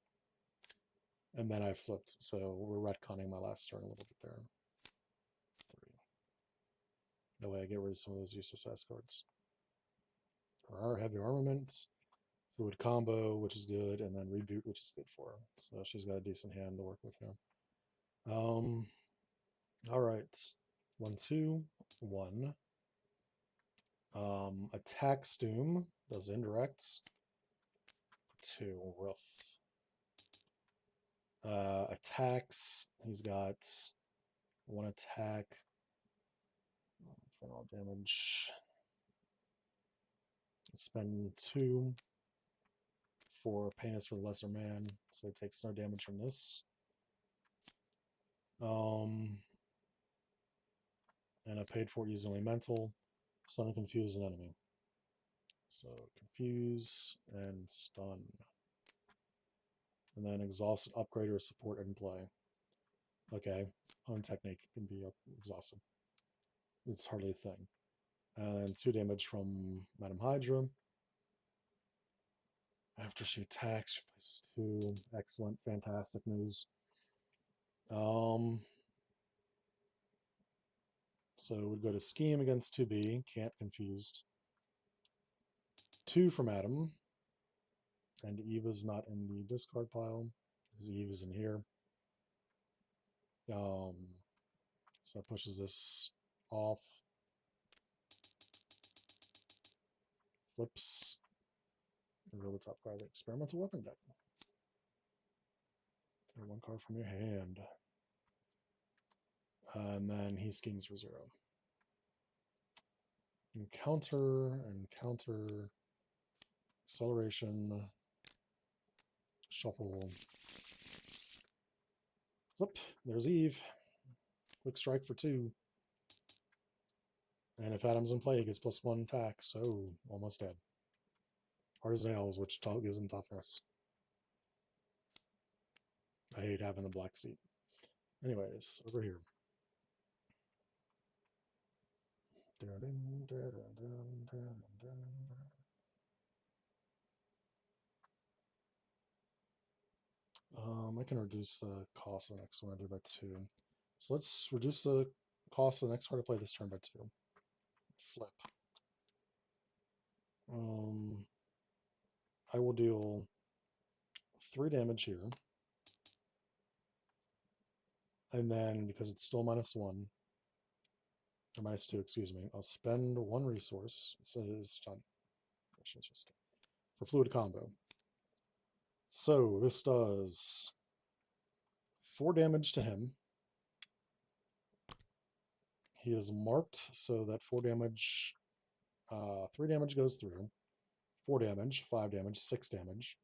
And then I flipped, so we're retconning my last turn a little bit there. 3. That way I get rid of some of those useless S cards. Our heavy armament, fluid combo, which is good, and then reboot, which is good for her. So she's got a decent hand to work with now. All right. 1, 2, 1. Attacks Doom, does indirect. 2, rough. Attacks, he's got 1 attack for all damage. Spend 2 for Painus for the Lesser Man, so he takes no damage from this. And I paid for it using only mental. Stun and confuse an enemy. So confuse and stun. And then exhausted, upgrade, or support in play. Okay, Hone Technique can be exhausted. It's hardly a thing. And 2 damage from Madam Hydra. After she attacks, she places 2. Excellent, fantastic news. So we'd go to Scheme against 2B, can't confused. 2 from Adam. And Eva's not in the discard pile. Because Eva's in here. So that pushes this off. Flips. Reveal the top card of the experimental weapon deck. one card from your hand. And then he schemes for 0. Encounter, acceleration, shuffle, flip. There's Eve. Quick strike for 2. And if Adam's in play, he gets +1 attack, so almost dead. Hard as nails, which gives him toughness. I hate having the black seat. Anyways, over here. I can reduce the cost of the next one I do by 2. So let's reduce the cost of the next card to play this turn by 2. Flip. I will deal 3 damage here. And then, because it's still -1, or -2, excuse me, I'll spend 1 resource. So it is just for fluid combo. So this does 4 damage to him. He is marked so that 4 damage, 3 damage goes through, 4 damage, 5 damage, 6 damage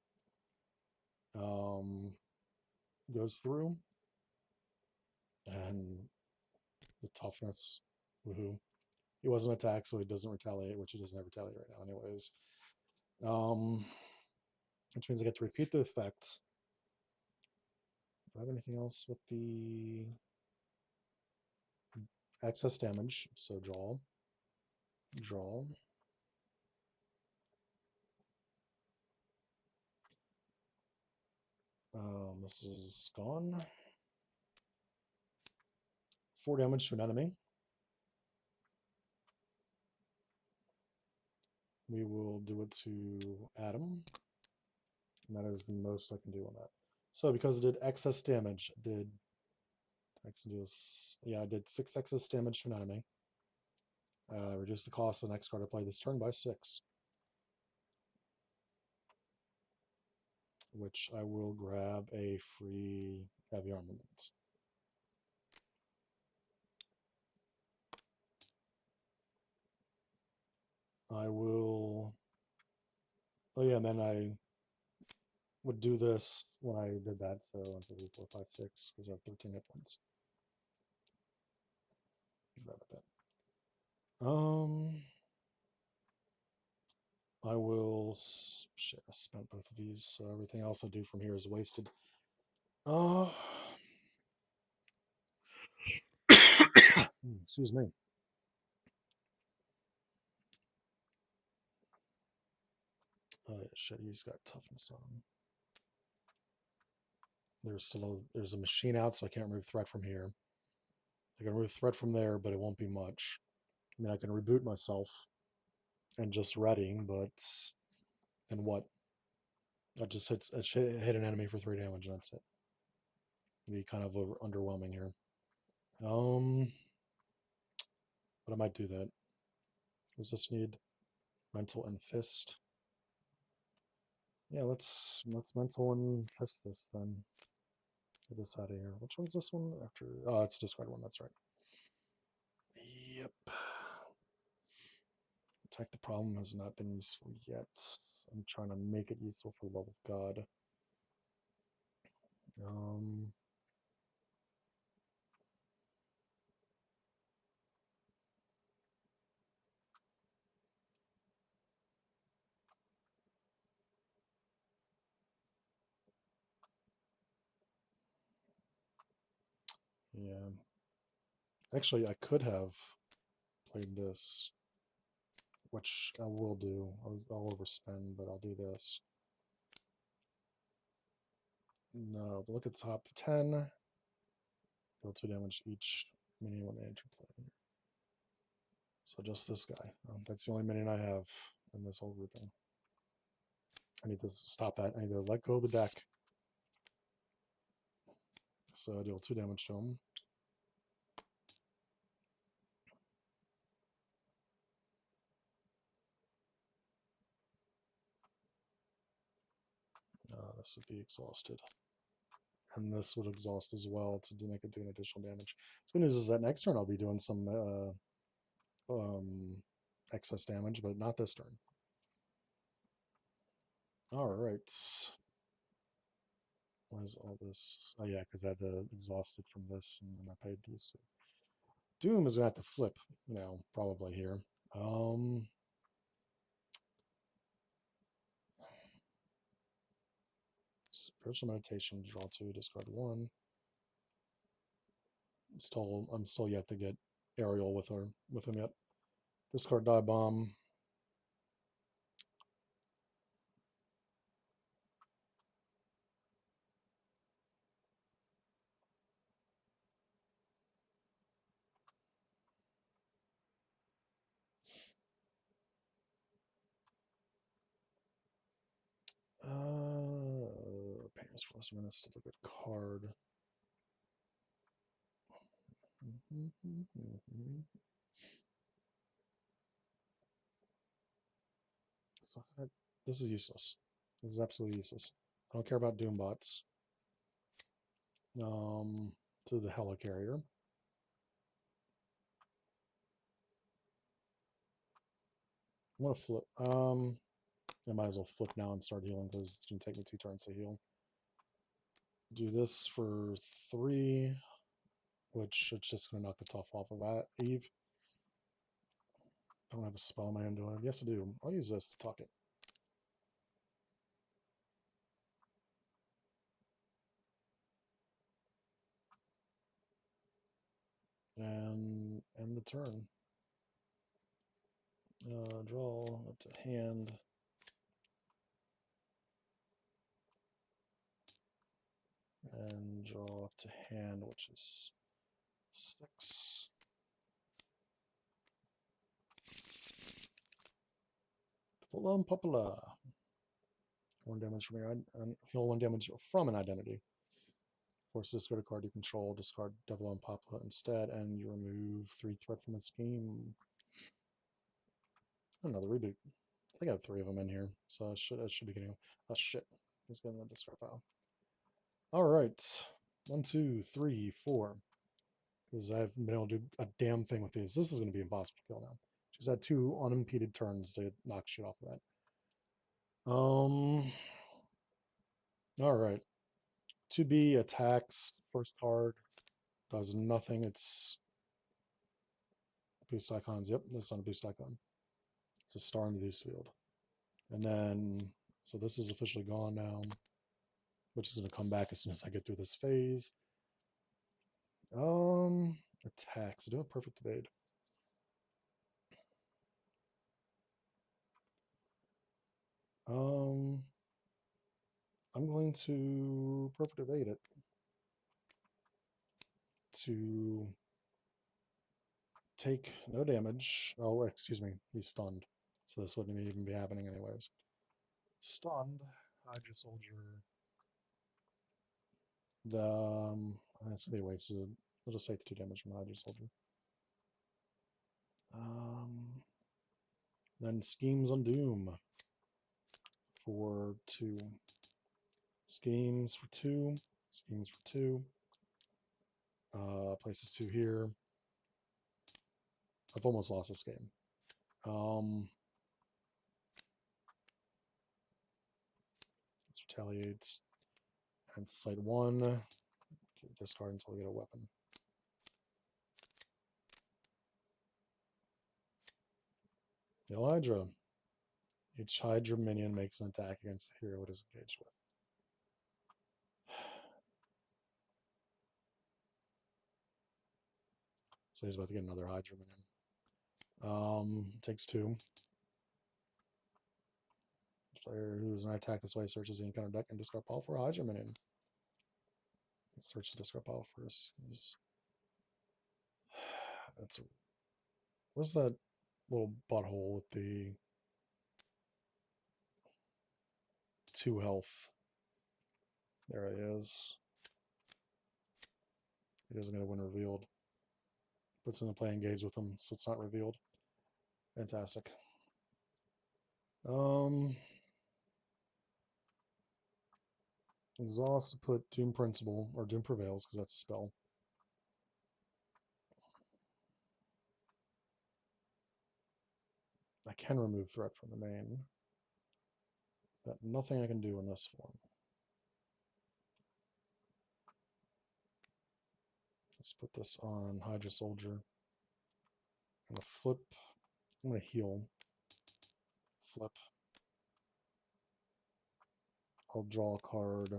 goes through, and the toughness, woohoo. He wasn't attacked, so he doesn't retaliate, which he doesn't have retaliate right now anyways. Which means I get to repeat the effect. Do I have anything else with the excess damage? So draw. This is gone. 4 damage to an enemy. We will do it to Adam. And that is the most I can do on that. So because it did excess damage, I did 6 excess damage to an enemy. Reduce the cost of the next card to play this turn by 6. Which I will grab a free heavy armament. I will... Oh yeah, and then I would do this when I did that, so 1, 2, 3, 4, 5, 6, because I have 13 hit points. Grab that. I will... Shit, I spent both of these, so everything else I do from here is wasted. Excuse me. Oh yeah, shit, he's got toughness on him. There's a machine out, so I can't remove threat from here. I can remove threat from there, but it won't be much. I mean, I can reboot myself and just ready, but and what? That just hit an enemy for 3 damage, and that's it. It'd be kind of underwhelming here. But I might do that. What does this need? Mental and fist. Yeah, let's mental and fist this then. Get this out of here. Which one's this one? After it's a discard one. That's right. Yep. Attack the problem has not been useful yet. I'm trying to make it useful for the love of God. Yeah. Actually, I could have played this, which I will do. I'll overspend, but I'll do this. No, look at the top 10. Deal 2 damage each minion when they enter play. So just this guy. That's the only minion I have in this whole grouping. I need to stop that. I need to let go of the deck. So I deal 2 damage to him. This would be exhausted. And this would exhaust as well to make it do an additional damage. The good news is that next turn I'll be doing some excess damage, but not this turn. All right. Why is all this? Oh yeah, because I had to exhaust it from this, and then I paid these two. Doom is gonna have to flip, probably here. Spiritual meditation, draw 2, discard 1. I'm still yet to get aerial with him yet. Discard die bomb. Painter's Philosopher is still a good card. So this is useless. This is absolutely useless. I don't care about Doombots. To the Helicarrier. I'm gonna flip. I might as well flip now and start healing because it's gonna take me 2 turns to heal. Do this for 3, which it's just gonna knock the tough off of that. Eve. I don't have a spell in my hand, do I? Yes, I do. I'll use this to talk it. And end the turn. Draw up to hand. And draw up to hand, which is 6. Popula. 1 damage from your heal 1 damage from an identity. Force to discard a card you control, discard Devil and Popula instead, and you remove 3 threat from a scheme. Another reboot. I think I have 3 of them in here, so I should be getting. Oh shit! He's getting the discard pile. All right, 1, 2, 3, 4. Because I've been able to do a damn thing with these. This is going to be impossible to kill now. She's had 2 unimpeded turns to knock shit off of that. All right. 2B attacks. First card does nothing. It's boost icons. Yep, that's not a boost icon. It's a star in the boost field. And then, so this is officially gone now, which is going to come back as soon as I get through this phase. Attacks. Do a perfect evade. I'm going to perfect evade it to take no damage. Oh, excuse me, he's stunned, so this wouldn't even be happening anyways. Stunned, Hydra Soldier. That's gonna be a waste. So I'll just take the 2 damage from the Hydra Soldier. Then Schemes on Doom for 2. Schemes for 2. Schemes for 2. Places 2 here. I've almost lost this game. Let's retaliate. And slide 1. Discard until we get a weapon. The Hydra. Each Hydra minion makes an attack against the hero it is engaged with. So he's about to get another Hydra minion. Takes 2. Player who's an attack this way searches the encounter deck and discard pile for a Hydra minion. Let's search the discard pile first. Where's that little butthole with the 2 health? There he is. He doesn't get a win revealed. Puts in the play engaged with him, so it's not revealed. Fantastic. Exhaust to put Doom Principle, or Doom Prevails, because that's a spell. I can remove threat from the main. Got nothing I can do in this form. Let's put this on Hydra Soldier. I'm going to flip. I'm going to heal. Flip. I'll draw a card.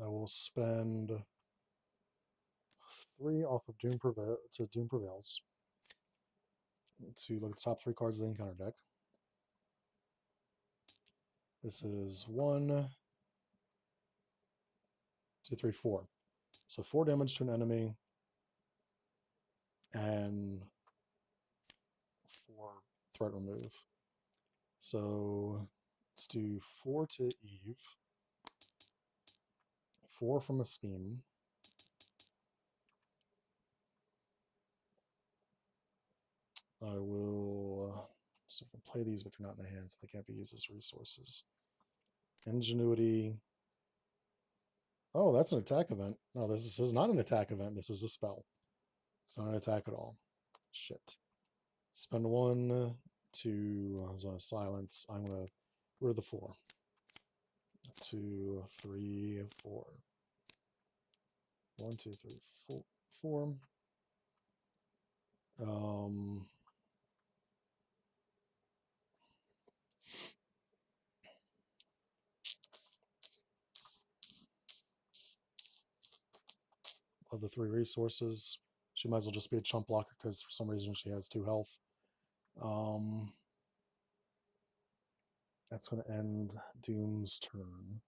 I will spend 3 off of Doom Prevails to look at the top 3 cards of the encounter deck. This is 1, 2, 3, 4. So 4 damage to an enemy and 4 threat remove. So let's do 4 to Eve, 4 from a scheme. I will so I can play these, but they're not in my hands. They can't be used as resources. Ingenuity. Oh, that's an attack event. No, this is not an attack event. This is a spell. It's not an attack at all. Shit. Spend 1 to Zone of Silence. I'm going to rid of the 4. 2, 3, 4. 1, 2, 3, 4. Of the 3 resources, she might as well just be a chump blocker because for some reason she has 2 health. That's going to end Doom's turn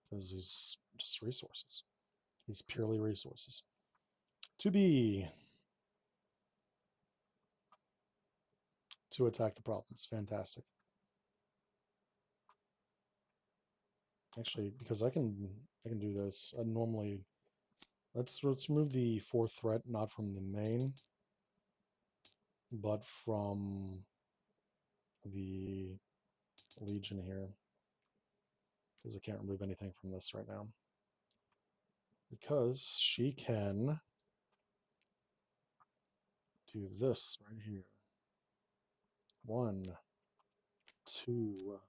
because he's just resources. He's purely resources. To be to attack the problem. It's fantastic. Actually, because I can do this. I normally let's remove the 4th threat, not from the main, but from the Legion here, because I can't remove anything from this right now. Because she can do this right here. 1, 2.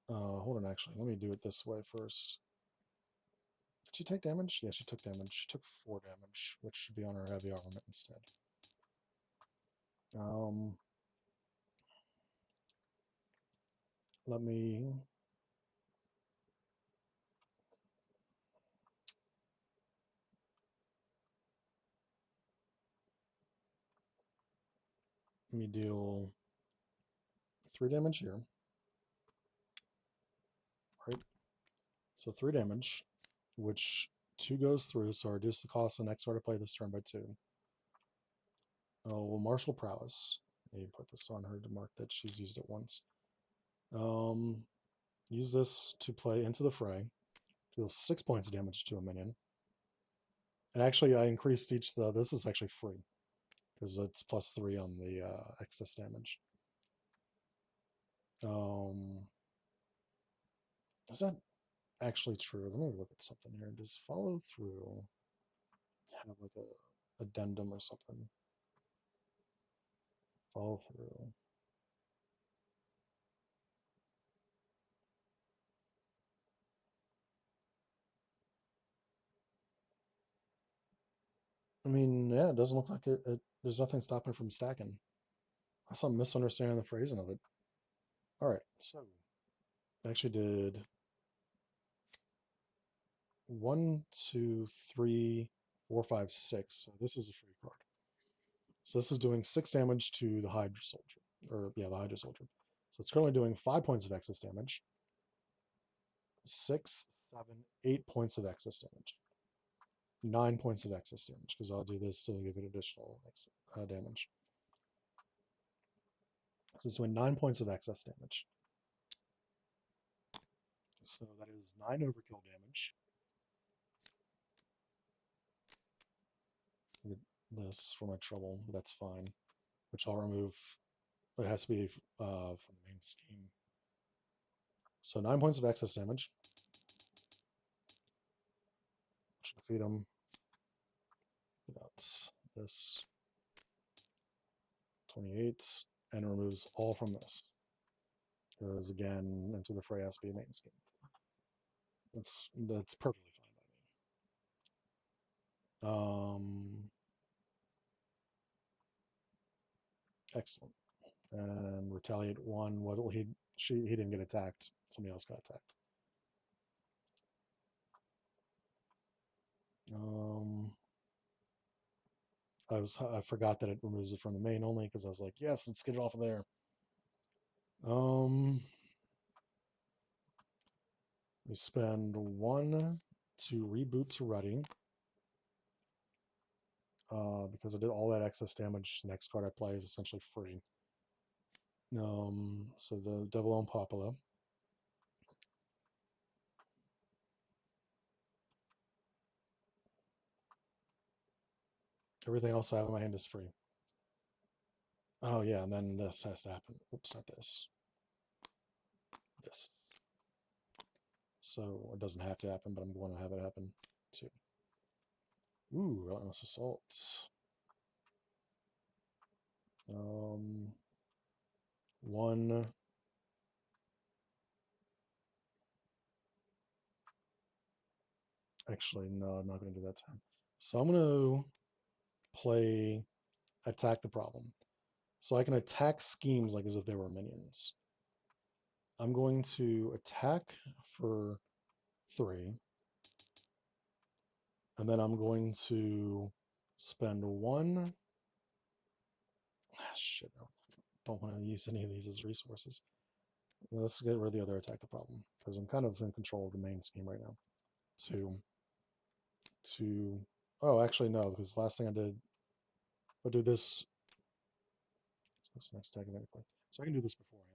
Hold on, actually. Let me do it this way first. Did she take damage? Yeah, she took damage. She took 4 damage, which should be on her heavy armament instead. Let me deal 3 damage here. Right? So 3 damage, which 2 goes through, so I reduce the cost of the next card to play this turn by 2. Oh, Martial Prowess. Maybe put this on her to mark that she's used it once. Use this to play into the fray. Deal 6 points of damage to a minion. And actually, I increased each. This is actually free because it's +3 on the excess damage. Is that actually true? Let me look at something here. Does follow through have like a addendum or something? Follow through. I mean, yeah, it doesn't look like it. There's nothing stopping from stacking. Unless I'm misunderstanding the phrasing of it. All right, so I actually did 1, 2, 3, 4, 5, 6. So this is a free card. So this is doing 6 damage to the Hydra Soldier. Or, yeah, the Hydra Soldier. So it's currently doing 5 points of excess damage. 6, 7, 8 points of excess damage. 9 points of excess damage, because I'll do this to give it additional damage. So it's doing 9 points of excess damage. So that is 9 overkill damage. this for my trouble. That's fine. Which I'll remove. It has to be from the main scheme. So 9 points of excess damage. Should defeat him. Get out this 28 and removes all from this. Because again, Into the Fray has to be a main scheme. That's perfectly fine by me. Excellent. And retaliate 1. What will he didn't get attacked. Somebody else got attacked. I forgot that it removes it from the main only because I was like, yes, let's get it off of there. We spend 1 to reboot to ready. Because I did all that excess damage, the next card I play is essentially free. So the Devil on Popula. Everything else I have in my hand is free. Oh yeah, and then this has to happen. Oops, not this. This. So it doesn't have to happen, but I'm going to have it happen too. Ooh, Relentless Assault. 1. Actually, no, I'm not going to do that time. So I'm going to play Attack the Problem. So I can attack schemes like as if they were minions. I'm going to attack for 3. And then I'm going to spend 1. Shit, I don't want to use any of these as resources. Let's get rid of the other Attack the Problem, because I'm kind of in control of the main scheme right now. Oh, actually, no, because the last thing I did, I'll do this. That's the next attack event. So I can do this beforehand.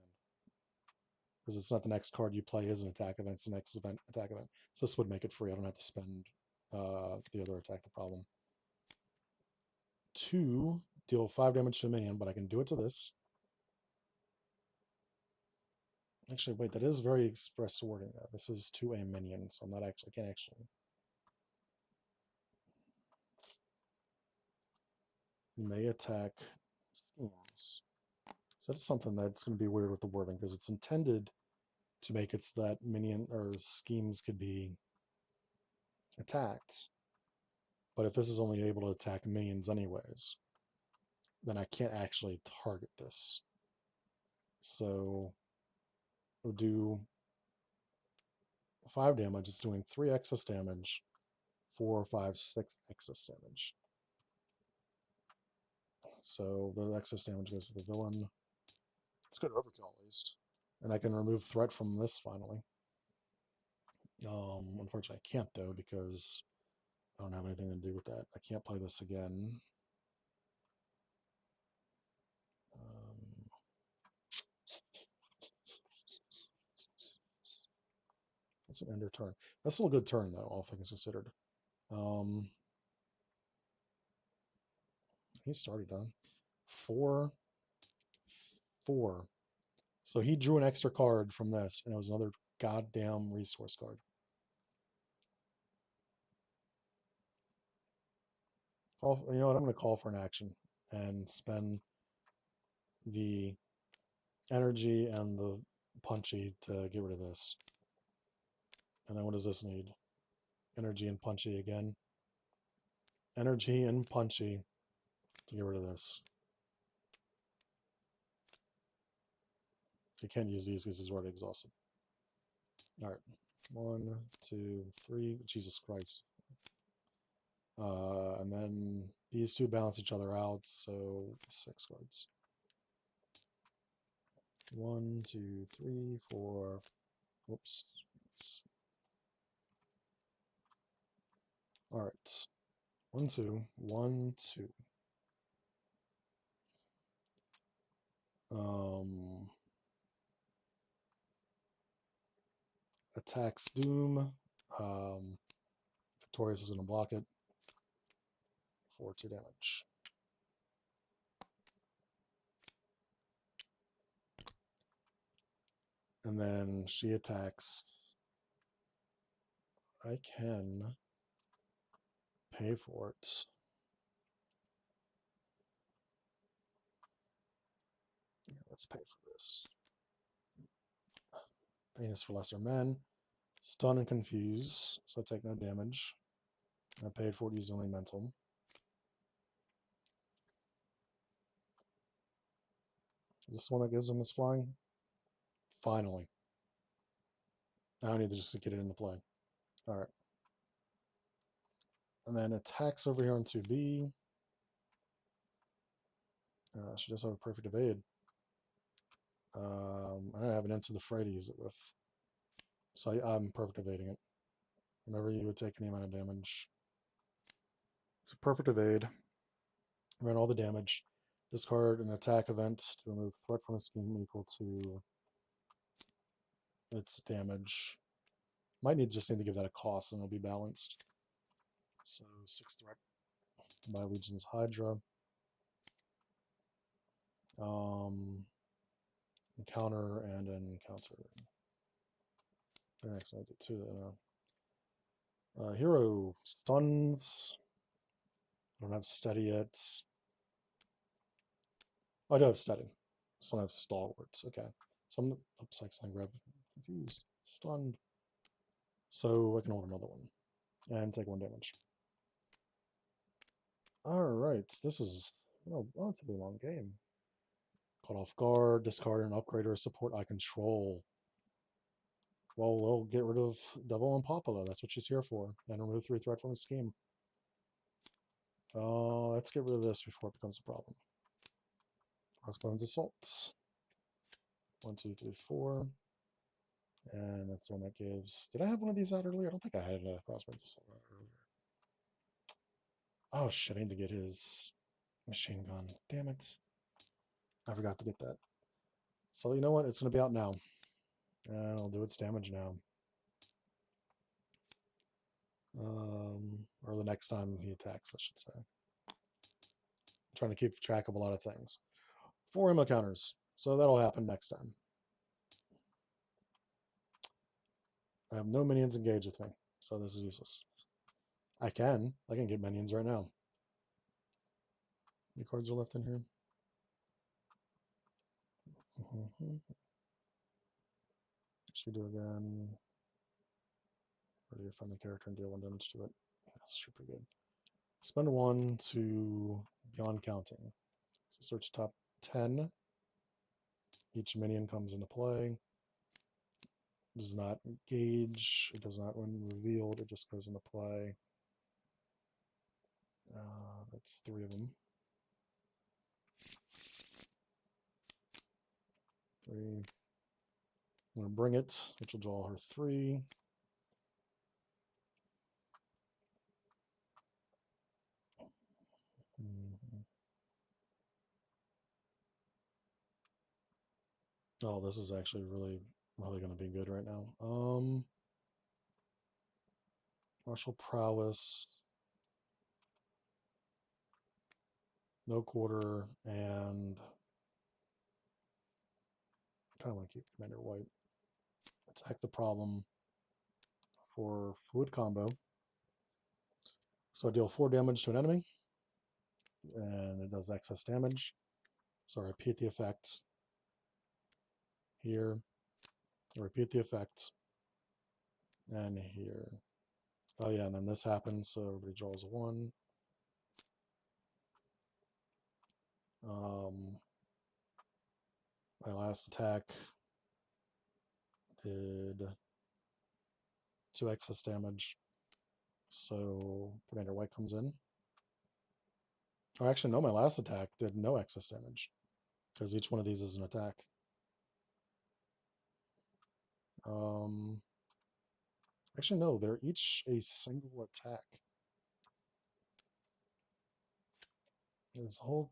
Because it's not the next card you play is an attack event, it's the next event attack event. So this would make it free. I don't have to spend the other Attack the Problem. 2, deal 5 damage to a minion, but I can do it to this. Actually, wait, that is very express wording though. This is to a minion, so I'm not actually, I can't actually. You may attack schemes. So that's something that's going to be weird with the wording, because it's intended to make it so that minion or schemes could be attacked. But if this is only able to attack minions anyways, then I can't actually target this. So we'll do 5 damage. It's doing 3 excess damage, 4, 5, 6 excess damage. So the excess damage goes to the villain. It's good overkill at least. And I can remove threat from this finally. Unfortunately, I can't though because I don't have anything to do with that. I can't play this again. That's an ender turn. That's still a good turn though, all things considered. He started on 4, 4. So he drew an extra card from this, and it was another goddamn resource card. You know what? I'm going to call for an action and spend the energy and the punchy to get rid of this. And then what does this need? Energy and punchy again. Energy and punchy to get rid of this. I can't use these because he's already exhausted. All right. 1, 2, 3. Jesus Christ. And then these 2 balance each other out, so 6 cards. 1, 2, 3, 4. Oops. All right. 1, 2. 1, 2. Attacks Doom. Victorious is going to block it for 2 damage. And then she attacks. I can pay for it. Yeah, let's pay for this. Pain is for lesser men. Stun and confuse, so I take no damage. I paid for it using only mental. Is this the one that gives him his flying? Finally. Now I need to just get it into play. Alright. And then attacks over here on 2B. She does have a perfect evade. I have an Into the Fray to use it with. So I'm perfect evading it. Whenever you would take any amount of damage. It's a perfect evade. Run all the damage. Discard an attack event to remove threat from a scheme equal to its damage. Might just need to give that a cost and it'll be balanced. So 6 threat by Legion's Hydra. Encounter and an encounter. Next, I did 2. Hero stuns. I don't have steady yet. Oh, I do have steady. So I have stalwarts. Okay. So I'm upcycling grab. Confused. Stunned. So I can hold another one. And take 1 damage. Alright. This is a relatively long game. Caught off guard. Discard an upgrade or a support I control. Well, we'll get rid of Devil and Popula. That's what she's here for. And remove 3 threat from the scheme. Let's get rid of this before it becomes a problem. Crossbones assaults. 1, 2, 3, 4. And that's the one that gives. Did I have one of these out earlier? I don't think I had a Crossbones assault out earlier. Oh shit, I need to get his machine gun. Damn it. I forgot to get that. So you know what? It's going to be out now. And I'll do its damage now. Or the next time he attacks, I should say. I'm trying to keep track of a lot of things. 4 ammo counters. So that'll happen next time. I have no minions engaged with me, so this is useless. I can get minions right now. How many cards are left in here? Should we do again? Or do you find the character and deal 1 damage to it? Yeah, that's super good. Spend 1 to beyond counting. So search top 10. Each minion comes into play. Does not engage. It does not when revealed. It just goes into play. That's 3 of them. 3. I'm going to bring it, which will draw her 3. Oh, this is actually really going to be good right now. Martial prowess, no quarter, and I kind of want to keep Commander White. Attack the problem for fluid combo. So I deal 4 damage to an enemy, and it does excess damage. So I repeat the effect here. I repeat the effect, and here. Oh yeah, and then this happens, so everybody draws a 1. My last attack did 2 excess damage. So Commander White comes in. Oh, actually, no, my last attack did no excess damage. Because each one of these is an attack. Actually, no, they're each a single attack. This whole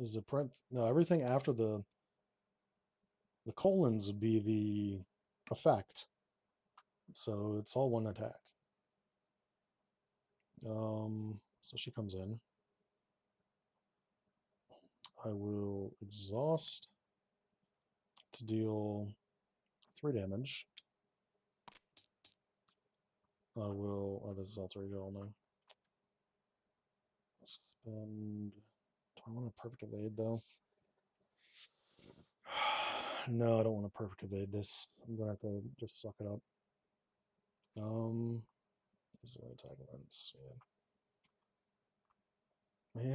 is a print. No, everything after the colons would be the effect. So it's all 1 attack. So she comes in. I will exhaust to deal 3 damage. I will. Oh, this is alter ego only. Spend. Do I want a perfect evade though? No, I don't want to perfect evade this. I'm gonna have to just suck it up. This is attack events. Yeah.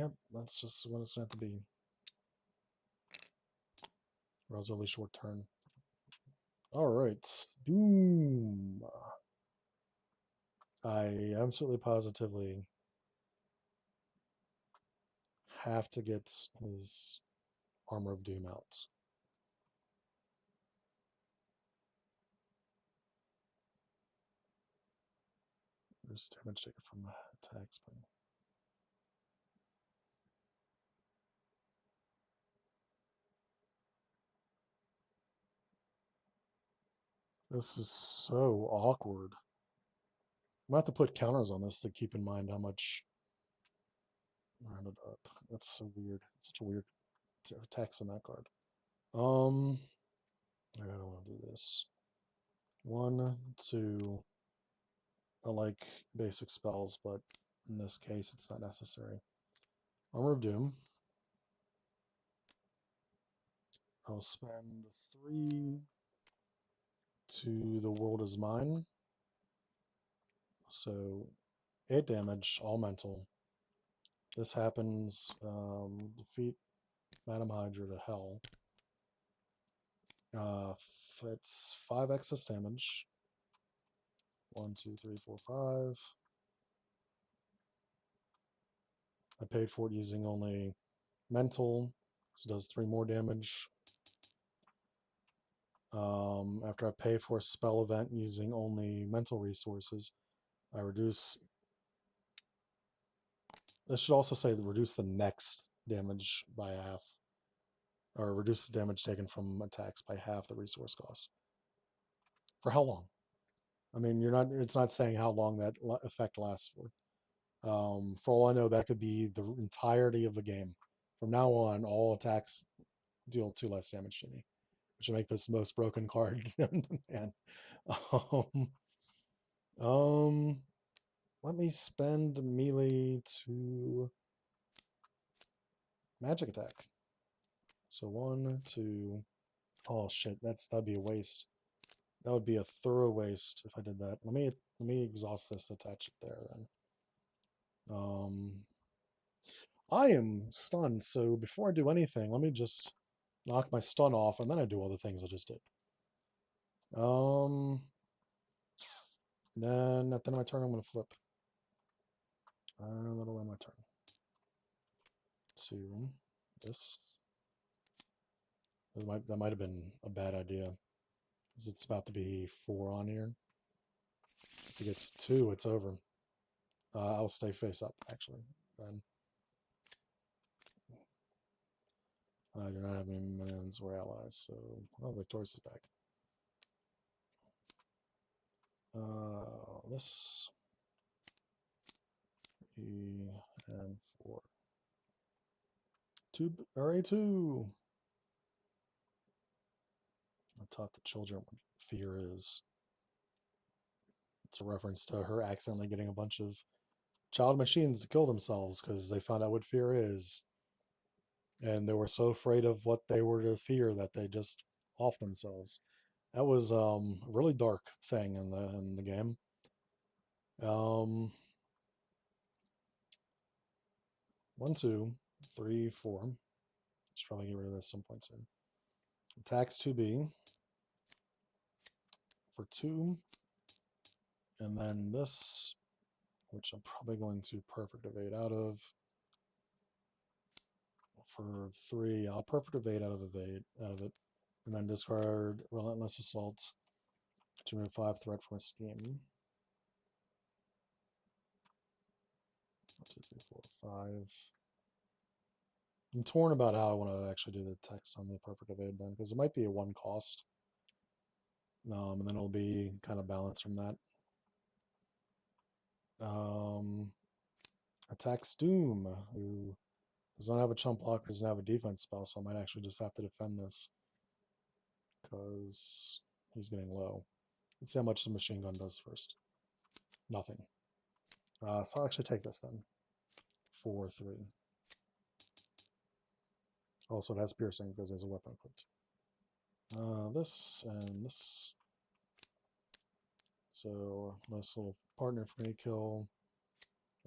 Yep, that's just what it's gonna have to be. Relatively short turn. Alright. Doom. I absolutely positively have to get his Armor of Doom out. There's damage taken from attacks. But this is so awkward. I'm gonna have to put counters on this to keep in mind how much rounded up. That's so weird. It's such a weird text on that card. I don't want to do this. 1, 2. I like basic spells, but in this case, it's not necessary. Armor of Doom. I'll spend 3 to The World Is Mine. So 8 damage, all mental. This happens. Defeat Madam Hydra to hell. It's 5 excess damage. 1, 2, 3, 4, 5. I paid for it using only mental, so it does 3 more damage. After I pay for a spell event using only mental resources, I reduce. This should also say reduce the next damage by half, or reduce the damage taken from attacks by half the resource cost. For how long? I mean, you're not. It's not saying how long that effect lasts for. For all I know, that could be the entirety of the game. From now on, all attacks deal 2 less damage to me, which will make this the most broken card known to man. Let me spend melee to magic attack. So 1, 2. Oh shit, that'd be a waste. That would be a thorough waste if I did that. Let me exhaust this, attach it there then. I am stunned, so before I do anything, let me just knock my stun off, and then I do all the things I just did. Then at the end of my turn, I'm going to flip. That'll end my turn. To this. That might have been a bad idea, because it's about to be 4 on here. If it gets 2, it's over. I'll stay face up, actually, then. I do not have any minions or allies, so Victorious is back. This 3 and 4. 2 RA2. I taught the children what fear is. It's a reference to her accidentally getting a bunch of child machines to kill themselves because they found out what fear is. And they were so afraid of what they were to fear that they just off themselves. That was a really dark thing in the game. 1, 2, 3, 4. Should probably get rid of this some point soon. Attacks 2B for 2. And then this, which I'm probably going to perfect evade out of. For 3, I'll perfect evade out of it. And then discard Relentless Assault to remove 5 threat from a scheme. 1, 2, 3, 4, 5. I'm torn about how I want to actually do the text on the perfect evade then, because it might be a 1 cost. And then it'll be kind of balanced from that. Attacks Doom, who does not have a chump block, doesn't have a defense spell, so I might actually just have to defend this because he's getting low. Let's see how much the machine gun does first. Nothing. So I'll actually take this then. 4/3. Also, it has piercing because there's a weapon equipped. This and this. So, nice little partner for me to kill.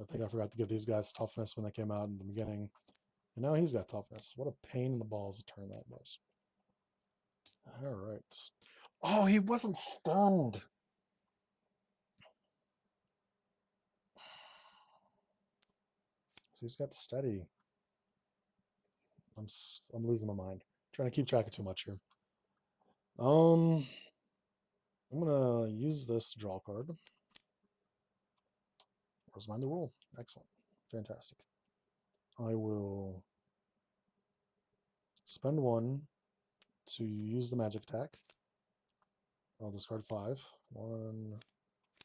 I think I forgot to give these guys toughness when they came out in the beginning. And now he's got toughness. What a pain in the balls to turn that was. Alright. Oh, he wasn't stunned! So he's got steady. I'm losing my mind. I'm trying to keep track of too much here. I'm gonna use this to draw a card. Where's mine the rule? Excellent. Fantastic. I will spend 1 to use the magic attack. I'll discard 5. 1,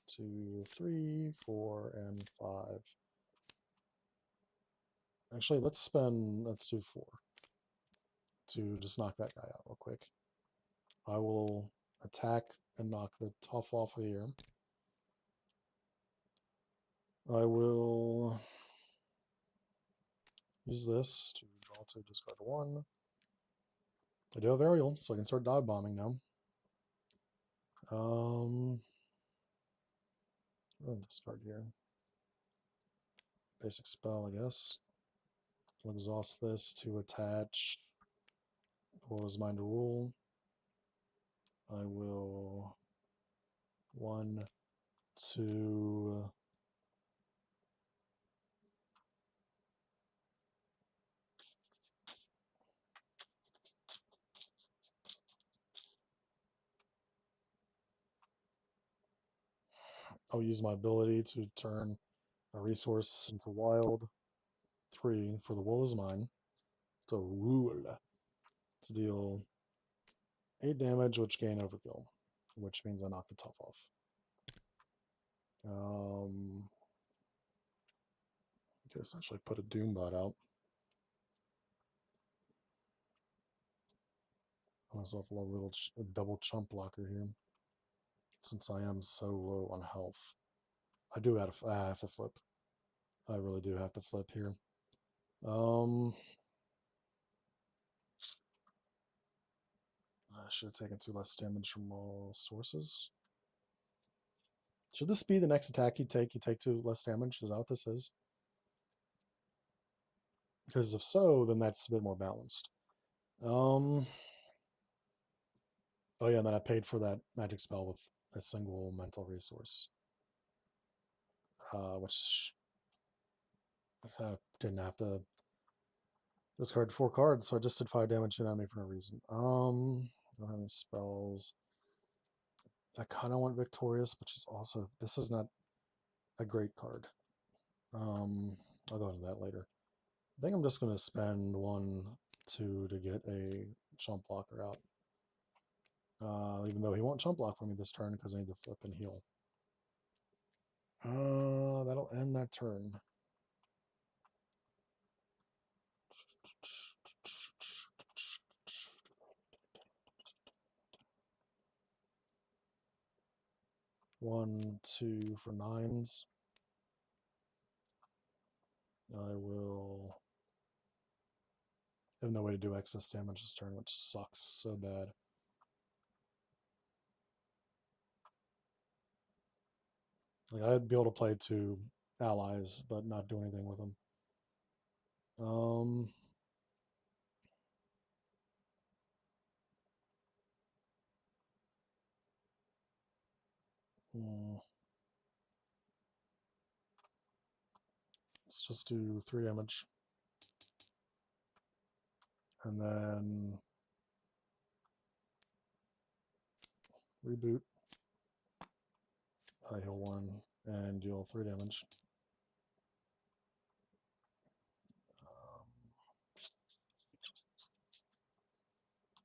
2, 3, 4, and 5. Actually, let's do 4 to just knock that guy out real quick. I will attack and knock the tough off of here. I will use this to draw 2, discard 1. I do have aerial, so I can start dive bombing now. I'm going to discard here. Basic spell, I guess. I'll exhaust this to attach what was mine to rule. I will 1, 2. I'll use my ability to turn a resource into wild. 3 for the wool is mine. To rule. To deal 8 damage, which gain overkill, which means I knock the tough off. I could essentially put a Doombot out. I myself a little double chump blocker here, since I am so low on health. I have to flip. I really do have to flip here. I should have taken 2 less damage from all sources. Should this be the next attack you take? You take 2 less damage? Is that what this is? Because if so, then that's a bit more balanced. Oh yeah, and then I paid for that magic spell with a single mental resource. Which I didn't have to discard 4 cards, so I just did 5 damage to an enemy for no reason. I don't have any spells. I kind of want Victorious, which is also, this is not a great card. I'll go into that later. I think I'm just going to spend 1, 2 to get a chump blocker out. Even though he won't chump block for me this turn because I need to flip and heal. That'll end that turn. One, 2 for 9s. I will have no way to do excess damage this turn, which sucks so bad. Like, I'd be able to play 2 allies, but not do anything with them. Let's just do 3 damage. And then reboot. I heal 1 and deal 3 damage.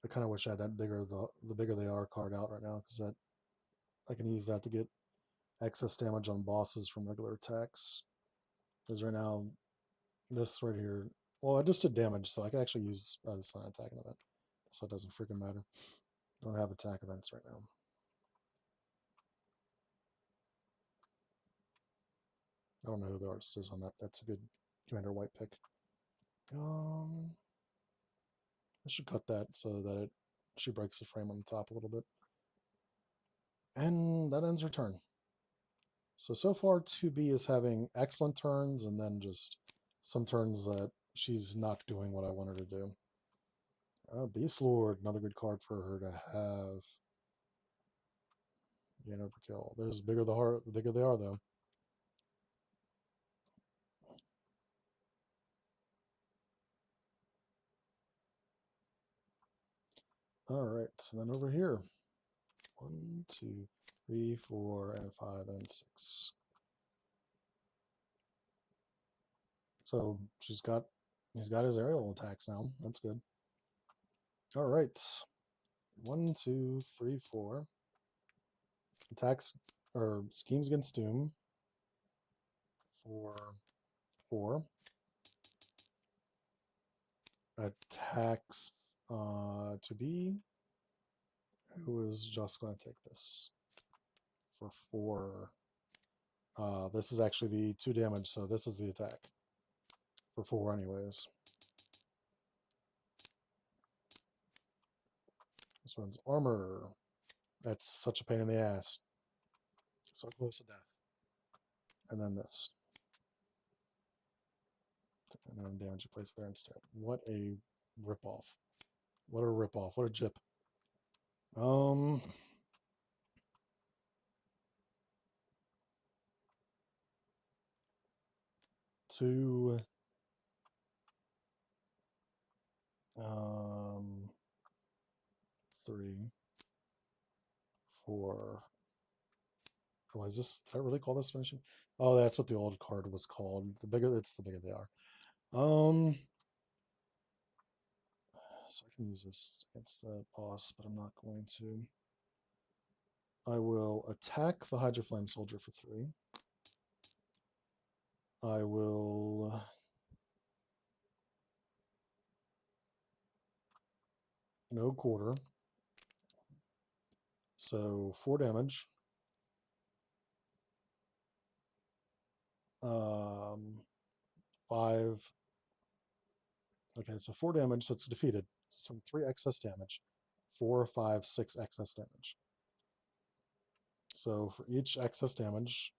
I kind of wish I had that bigger the bigger they are card out right now, because that I can use that to get excess damage on bosses from regular attacks. Because right now, this right here, well, I just did damage, so I can actually use this on attacking event. So it doesn't freaking matter. Don't have attack events right now. I don't know who the artist is on that. That's a good Commander White pick. I should cut that so that she breaks the frame on the top a little bit. And that ends her turn. So far 2B is having excellent turns and then just some turns that she's not doing what I want her to do. Beast Lord, another good card for her to have. Gain overkill. There's bigger the bigger they are though. Alright, so then over here. 1, 2, 3, 4, and 5, and 6. So he's got his aerial attacks now. That's good. Alright. 1, 2, 3, 4. Attacks or schemes against Doom. 4, 4. Attacks to be. Who is just going to take this for 4? This is actually the 2 damage, so this is the attack for 4 anyways. This one's armor. That's such a pain in the ass. So close to death. And then this. And then damage you place there instead. What a ripoff. What a ripoff. What a jip. 2. 3, 4. Oh, is this? Did I really call this finishing? Oh, that's what the old card was called. The bigger they are. So I can use this against the boss, but I'm not going to. I will attack the Hydro Flame Soldier for 3. I will no quarter. So 4 damage. 5. Okay, so 4 damage, so it's defeated. So 3 excess damage. 4, 5, 6 excess damage. So for each excess damage,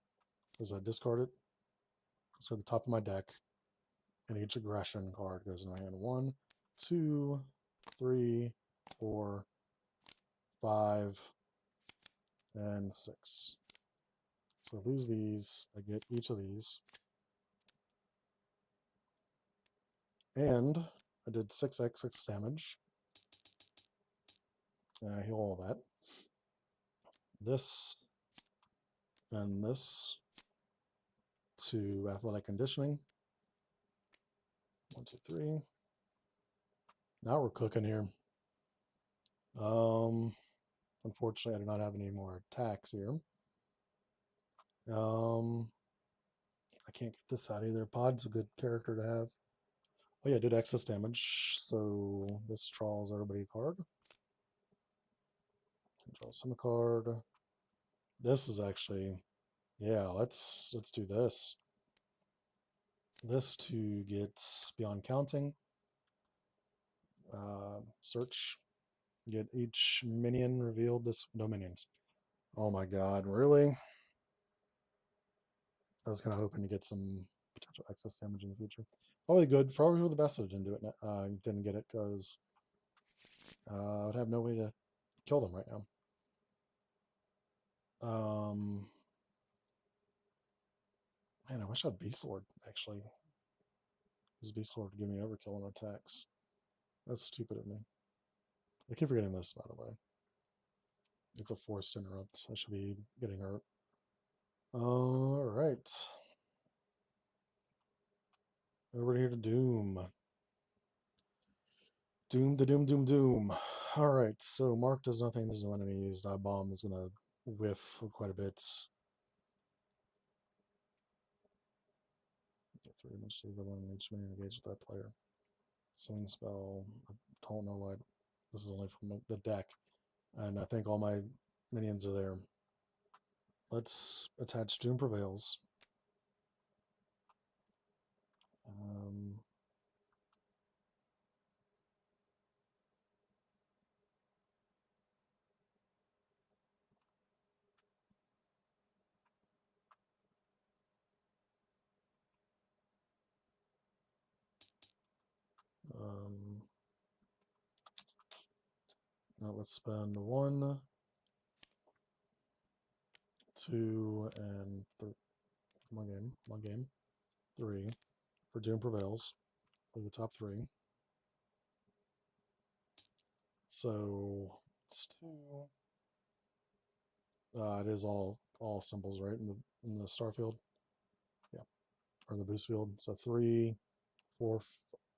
as I discard it, it's at the top of my deck, and each aggression card goes in my hand. 1, 2, 3, 4, 5, and 6. So I lose these, I get each of these. And I did 6x6 damage. And I heal all that. This and this to athletic conditioning. 1, 2, 3. Now we're cooking here. Unfortunately, I do not have any more attacks here. I can't get this out either. Pod's a good character to have. Oh yeah, I did excess damage, so this draws everybody a card. Draw some card. This is actually, yeah, let's do this. This to get Beyond Counting. Search. Get each minion revealed. This no minions. Oh my god, really? I was kind of hoping to get some potential excess damage in the future. Probably good. Probably for the best that I didn't do it. Didn't get it because I would have no way to kill them right now. Man, I wish I had Beast Lord actually. Because Beast Lord would give me overkill on attacks. That's stupid of me. I keep forgetting this, by the way. It's a forced interrupt. I should be getting hurt. Alright. Over here to Doom. Doom to Doom, Doom, Doom. Alright, so Mark does nothing. There's no enemies. Dive Bomb is going to whiff quite a bit. 3 damage to the villain. Each minion engaged with that player. Swing spell. I don't know why. This is only from the deck. And I think all my minions are there. Let's attach Doom Prevails. Now let's spend 1, 2, and 3. One game. 3 for Doom Prevails for the top 3. So it's 2. It is all symbols, right? In the star field, yeah, or in the boost field. So 3, 4,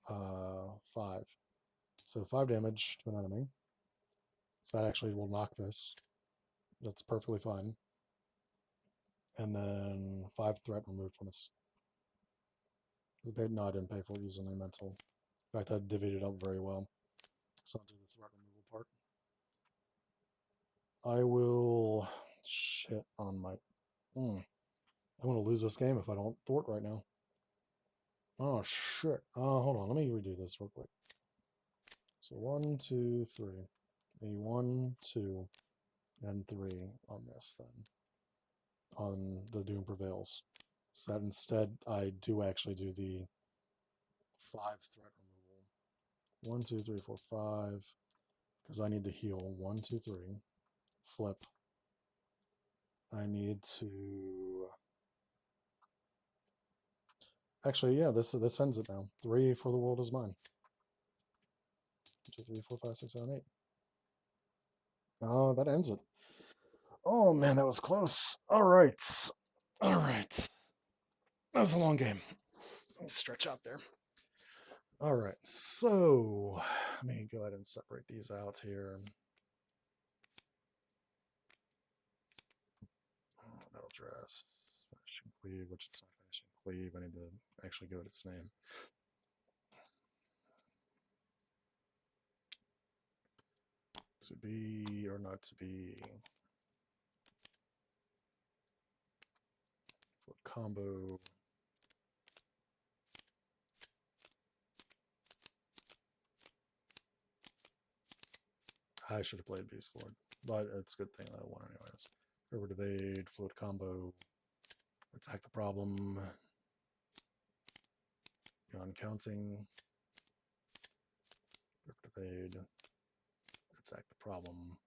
5. So 5 damage to an enemy. So that actually will knock this. That's perfectly fine. And then 5 threat removed from us. No, I didn't pay for it using the mental. In fact, I divvied it up very well. So I'll do the threat removal part. I will shit on my. I'm going to lose this game if I don't thwart right now. Oh shit. Hold on. Let me redo this real quick. So 1, 2, 3. Maybe 1, 2, and 3 on this then. On the Doom Prevails. So that instead I do actually do the 5 threat removal. 1, 2, 3, 4, 5. Because I need to heal. 1, 2, 3. Flip. I need to. Actually, yeah, this ends it now. 3 for the world is mine. 1, 2, 3, 4, 5, 6, 7, 8. Oh, that ends it. Oh man, that was close. All right. That was a long game. Let me stretch out there. All right, so let me go ahead and separate these out here. Metal dress, finishing cleave, which it's not finishing cleave. I need to actually give it its name. To be or not to be. Foot combo. I should have played Beast Lord, but it's a good thing that I won anyways. River Evade, Float Combo, Attack the Problem, Beyond Counting, River Evade, Attack the Problem.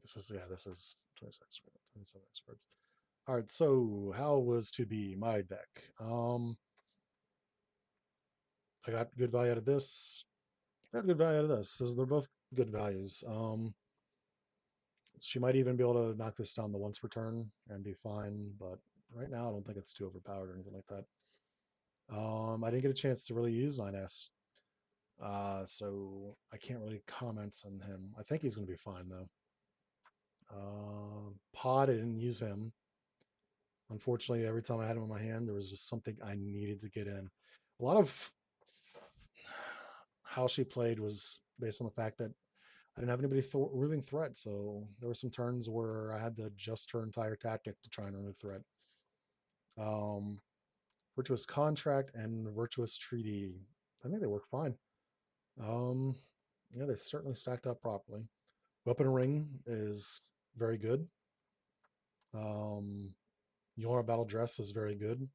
This is 26, 27 experts. All right, so how was to be my deck? I got good value out of this. I got good value out of this. They're both good values. She might even be able to knock this down the once per turn and be fine, but right now I don't think it's too overpowered or anything like that. I didn't get a chance to really use 9S, so I can't really comment on him. I think he's going to be fine though. Pod, I didn't use him. Unfortunately, every time I had him in my hand, there was just something I needed to get in. A lot of how she played was based on the fact that I didn't have anybody removing threat, so there were some turns where I had to adjust her entire tactic to try and remove threat. Virtuous Contract and Virtuous Treaty, I think they work fine. Yeah, they certainly stacked up properly. Weapon Ring is very good. Your Battle Dress is very good.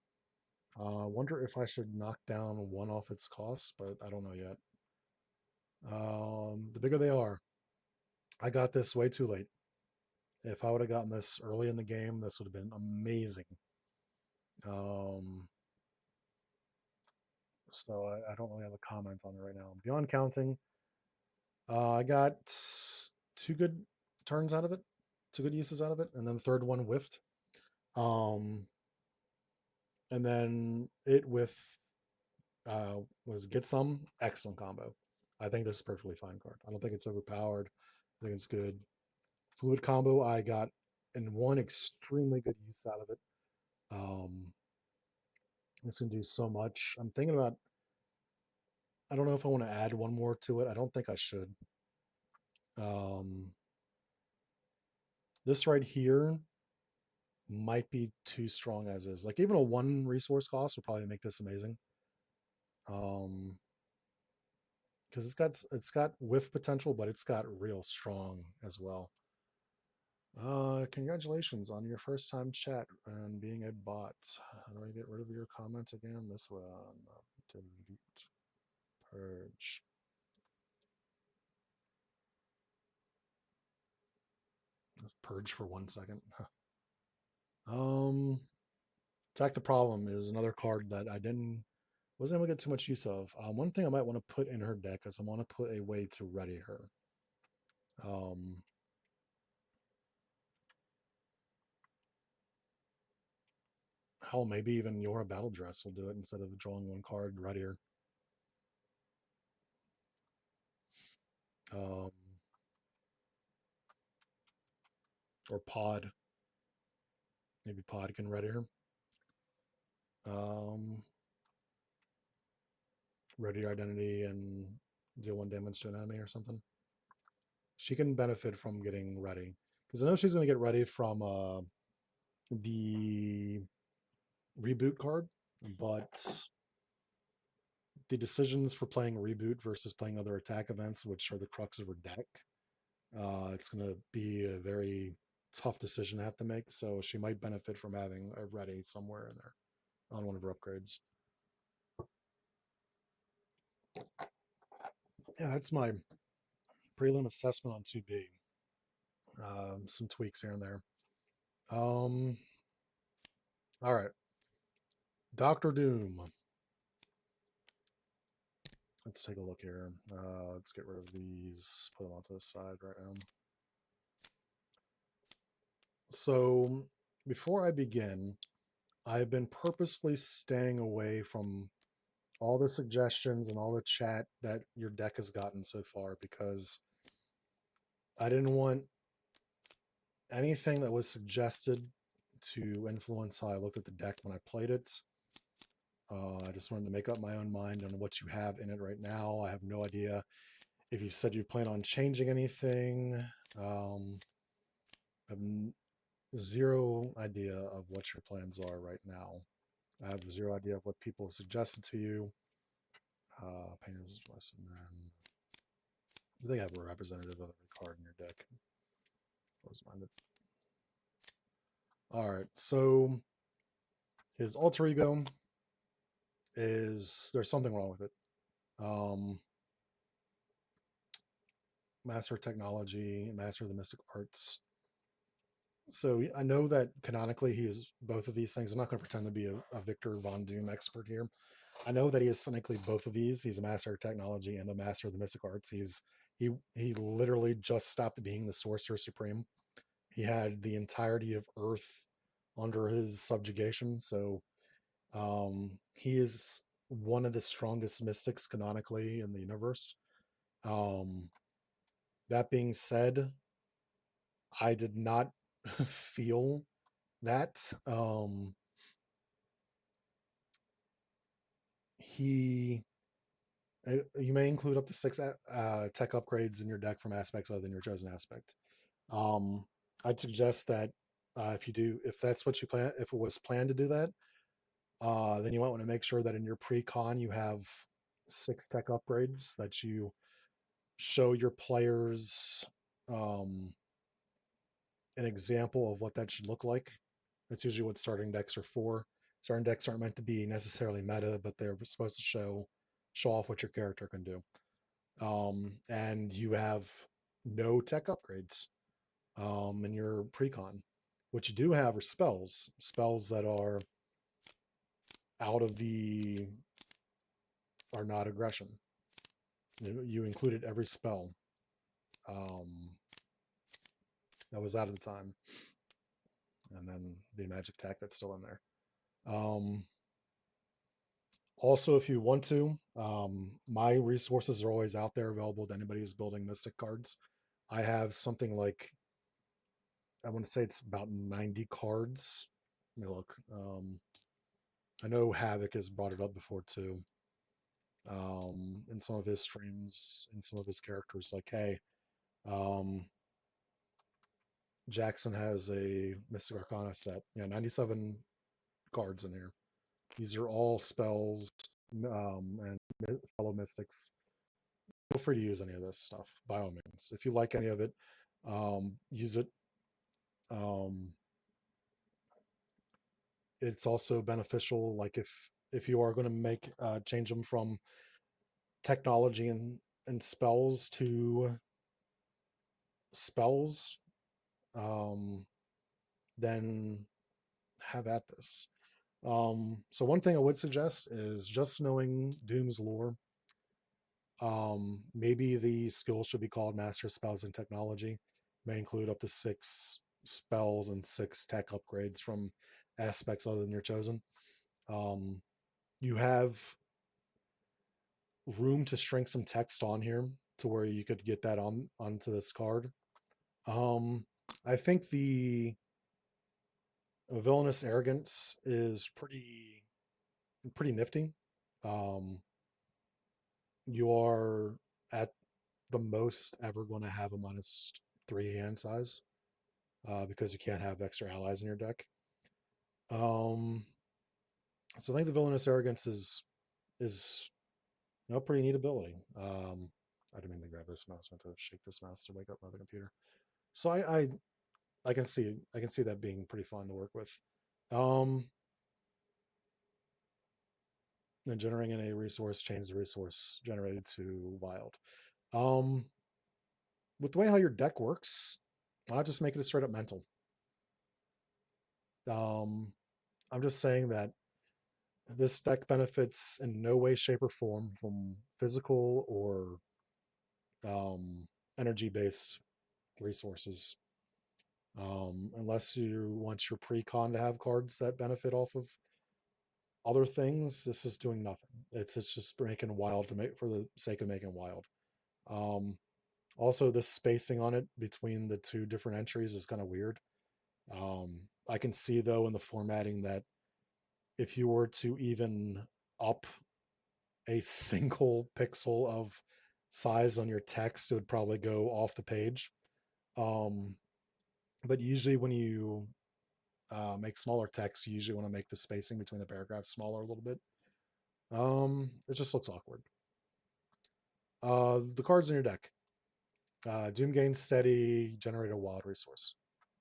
I wonder if I should knock down one off its cost, but I don't know yet. The bigger they are. I got this way too late. If I would have gotten this early in the game, this would have been amazing. So I don't really have a comment on it right now. Beyond Counting, I got 2 good turns out of it, 2 good uses out of it, and then the third one whiffed. And then it with was Get Some, excellent combo. I think this is a perfectly fine card. I don't think it's overpowered. I think it's good. Fluid Combo, I got in one extremely good use out of it. This can do so much. I'm thinking about, I don't know if I want to add one more to it. I don't think I should. This right here might be too strong as is. Like even a one resource cost would probably make this amazing. Because it's got whiff potential, but it's got real strong as well. Congratulations on your first time chat and being a bot. How do I get rid of your comment again? This one. Delete. Purge. Let's purge for 1 second. Attack the Problem is another card that wasn't able to get too much use of. One thing I might want to put in her deck is I want to put a way to ready her. Hell, maybe even your Battle Dress will do it instead of drawing one card ready her. Or Pod. Maybe Pod can ready her. Ready your identity and deal 1 damage to an enemy or something. She can benefit from getting ready. Because I know she's going to get ready from the reboot card, but the decisions for playing reboot versus playing other attack events, which are the crux of her deck, it's going to be a very tough decision to have to make. So she might benefit from having a ready somewhere in there on one of her upgrades. Yeah, that's my prelim assessment on 2B. Some tweaks here and there. All right. Dr. Doom. Let's take a look here. Let's get rid of these, put them onto the side right now. So before I begin, I've been purposefully staying away from all the suggestions and all the chat that your deck has gotten so far because I didn't want anything that was suggested to influence how I looked at the deck when I played it. I just wanted to make up my own mind on what you have in it right now. I have no idea if you said you plan on changing anything. I have zero idea of what your plans are right now. I have zero idea of what people suggested to you. Pain is less than I think I have a representative of every card in your deck. Close-minded. All right, so his alter ego is there's something wrong with it. Master of Technology, Master of the Mystic Arts. So I know that canonically he is both of these things. I'm not going to pretend to be a Victor Von Doom expert here. I know that he is technically both of these. He's a Master of Technology and a Master of the Mystic Arts. He literally just stopped being the Sorcerer Supreme. He had the entirety of Earth under his subjugation. So he is one of the strongest mystics canonically in the universe. That being said, I did not feel that. You may include up to 6 tech upgrades in your deck from aspects other than your chosen aspect. I'd suggest that if that's what you plan, if it was planned to do that, then you might want to make sure that in your pre-con you have 6 tech upgrades that you show your players an example of what that should look like. That's usually what starting decks are for. Starting decks aren't meant to be necessarily meta, but they're supposed to show off what your character can do. And you have no tech upgrades in your pre-con. What you do have are spells that are are not aggression. You included every spell that was out of the time, and then the magic tech that's still in there. Also, if you want to, my resources are always out there available to anybody who's building Mystic cards. I have something like, I want to say it's about 90 cards. Let me look. I know Havoc has brought it up before too. In some of his streams, in some of his characters, like, hey, um, Jackson has a Mystic Arcana set. 97 cards in here. These are all spells and fellow mystics. Feel free to use any of this stuff by all means. If you like any of it, use it. Um, it's also beneficial, like if you are going to make change them from technology and spells to spells, um, then have at this. So one thing I would suggest is just knowing Doom's lore. Maybe the skill should be called Master Spells and Technology. May include up to 6 spells and 6 tech upgrades from aspects other than your chosen. You have room to shrink some text on here to where you could get that onto this card. I think the Villainous Arrogance is pretty nifty. You are at the most ever going to have a -3 hand size because you can't have extra allies in your deck. So I think the Villainous Arrogance is pretty neat ability. I didn't mean to grab this mouse. I meant to shake this mouse to wake up my other computer. So I can see that being pretty fun to work with. And generating a resource, change the resource generated to wild. With the way how your deck works, I'll just make it a straight up mental. I'm just saying that this deck benefits in no way, shape, or form from physical or energy based resources. Unless you want your pre-con to have cards that benefit off of other things, this is doing nothing. It's just making wild to make for the sake of making wild. Also, the spacing on it between the two different entries is kind of weird. I can see though in the formatting that if you were to even up a single pixel of size on your text, it would probably go off the page. But usually when you make smaller text, you usually want to make the spacing between the paragraphs smaller a little bit. It just looks awkward. The cards in your deck. Doom Gain Steady, generate a wild resource.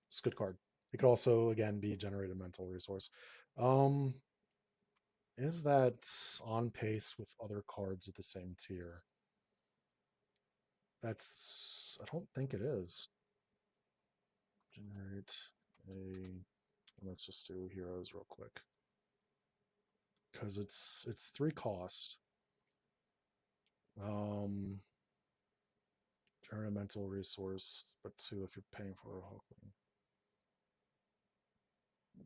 It's a good card. It could also, again, be generate a mental resource. Is that on pace with other cards at the same tier? I don't think it is. Generate a, let's just do heroes real quick. Because it's 3 cost. Generate a mental resource, but 2 if you're paying for a Hulkling.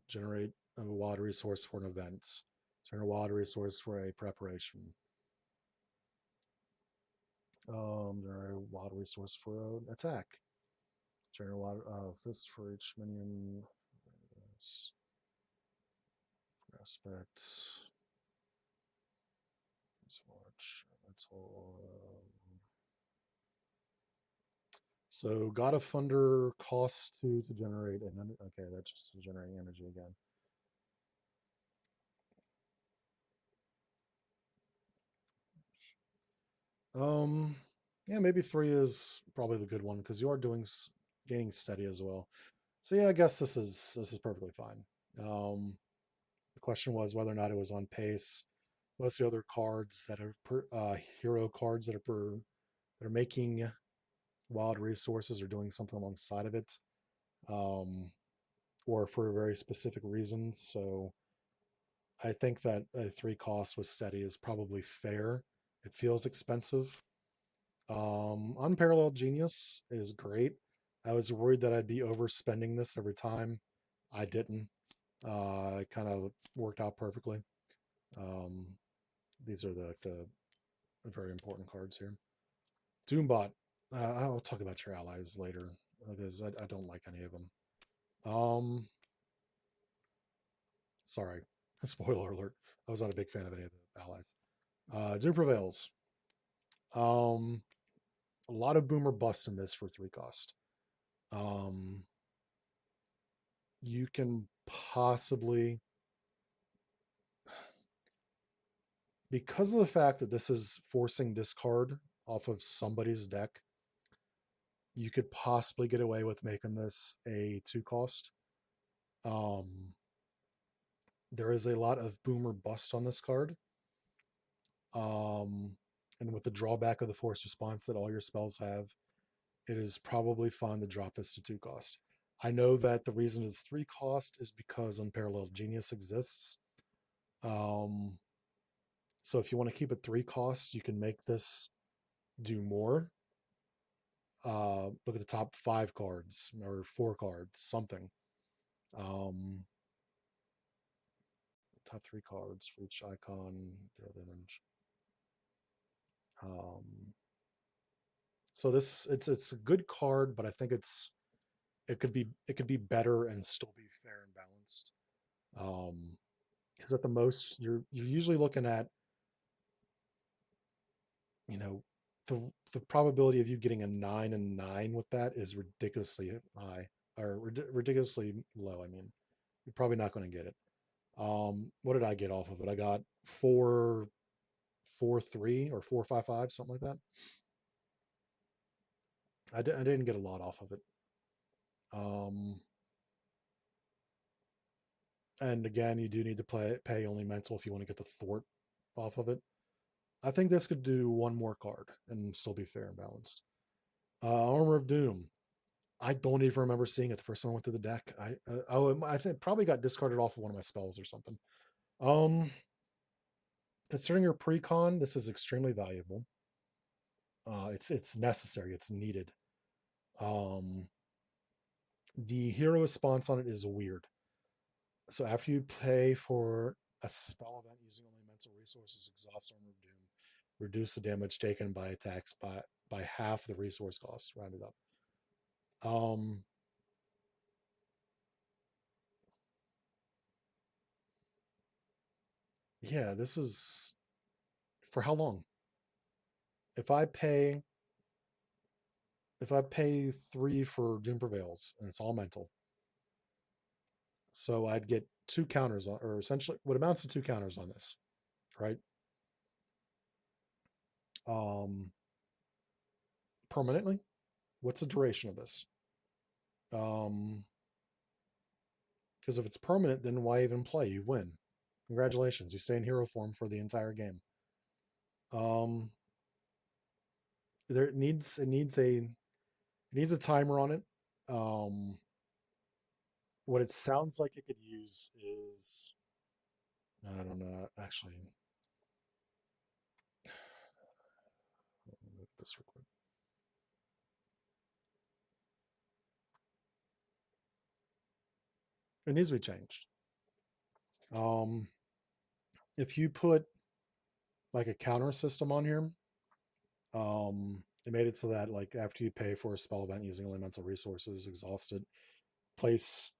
Generate a wild resource for an event. Generate a wild resource for a preparation. Generate a wild resource for an attack. Generate a wild fist for each minion. Aspect. Let's watch. That's all. So God of Thunder costs 2 to generate an okay, that's just generating energy again. Yeah, maybe 3 is probably the good one because you are gaining steady as well. So yeah, I guess this is perfectly fine. The question was whether or not it was on pace. Most of the other cards that are hero cards that are making wild resources or doing something alongside of it, or for very specific reasons. So I think that a 3 cost with steady is probably fair. It feels expensive. Unparalleled Genius is great. I was worried that I'd be overspending this every time. I didn't. It kind of worked out perfectly. These are the very important cards here. Doombot. I'll talk about your allies later because I don't like any of them. Sorry, spoiler alert. I was not a big fan of any of the allies. Doom Prevails. A lot of boomer bust in this for 3 cost. You can possibly, because of the fact that this is forcing discard off of somebody's deck, you could possibly get away with making this a 2 cost. There is a lot of boomer bust on this card. And with the drawback of the force response that all your spells have, it is probably fun to drop this to 2 cost. I know that the reason it's 3 cost is because Unparalleled Genius exists. So if you want to keep it 3 costs, you can make this do more. Look at the top 5 cards or 4 cards, something. Top 3 cards for each icon, the other image. So this it's a good card, but I think it could be better and still be fair and balanced. Because at the most you're usually looking at, you know, the probability of you getting a 9 and 9 with that is ridiculously high or ridiculously low. I mean, you're probably not going to get it. What did I get off of it? I got 4-3 or 4-5-5, something like that. I didn't get a lot off of it. And again, you do need to pay only mental if you want to get the thwart off of it. I think this could do 1 more card and still be fair and balanced. Armor of Doom. I don't even remember seeing it the first time I went through the deck. I think probably got discarded off of one of my spells or something. Considering your precon, this is extremely valuable. It's necessary. It's needed. The hero response on it is weird. So after you pay for a spell event using only mental resources, exhaust Armor of Doom, reduce the damage taken by attacks by half the resource cost, rounded up. Yeah, this is for how long? If I pay 3 for Doom Prevails and it's all mental, so I'd get 2 counters on, or essentially what amounts to 2 counters on this, right? Permanently. What's the duration of this? Because if it's permanent, then why even play? You win. Congratulations, you stay in hero form for the entire game. It needs a timer on it. What it sounds like it could use is, I don't know, actually. Look at this real quick. It needs to be changed. If you put like a counter system on here, it made it so that like after you pay for a spell event using only mental resources, exhausted, place,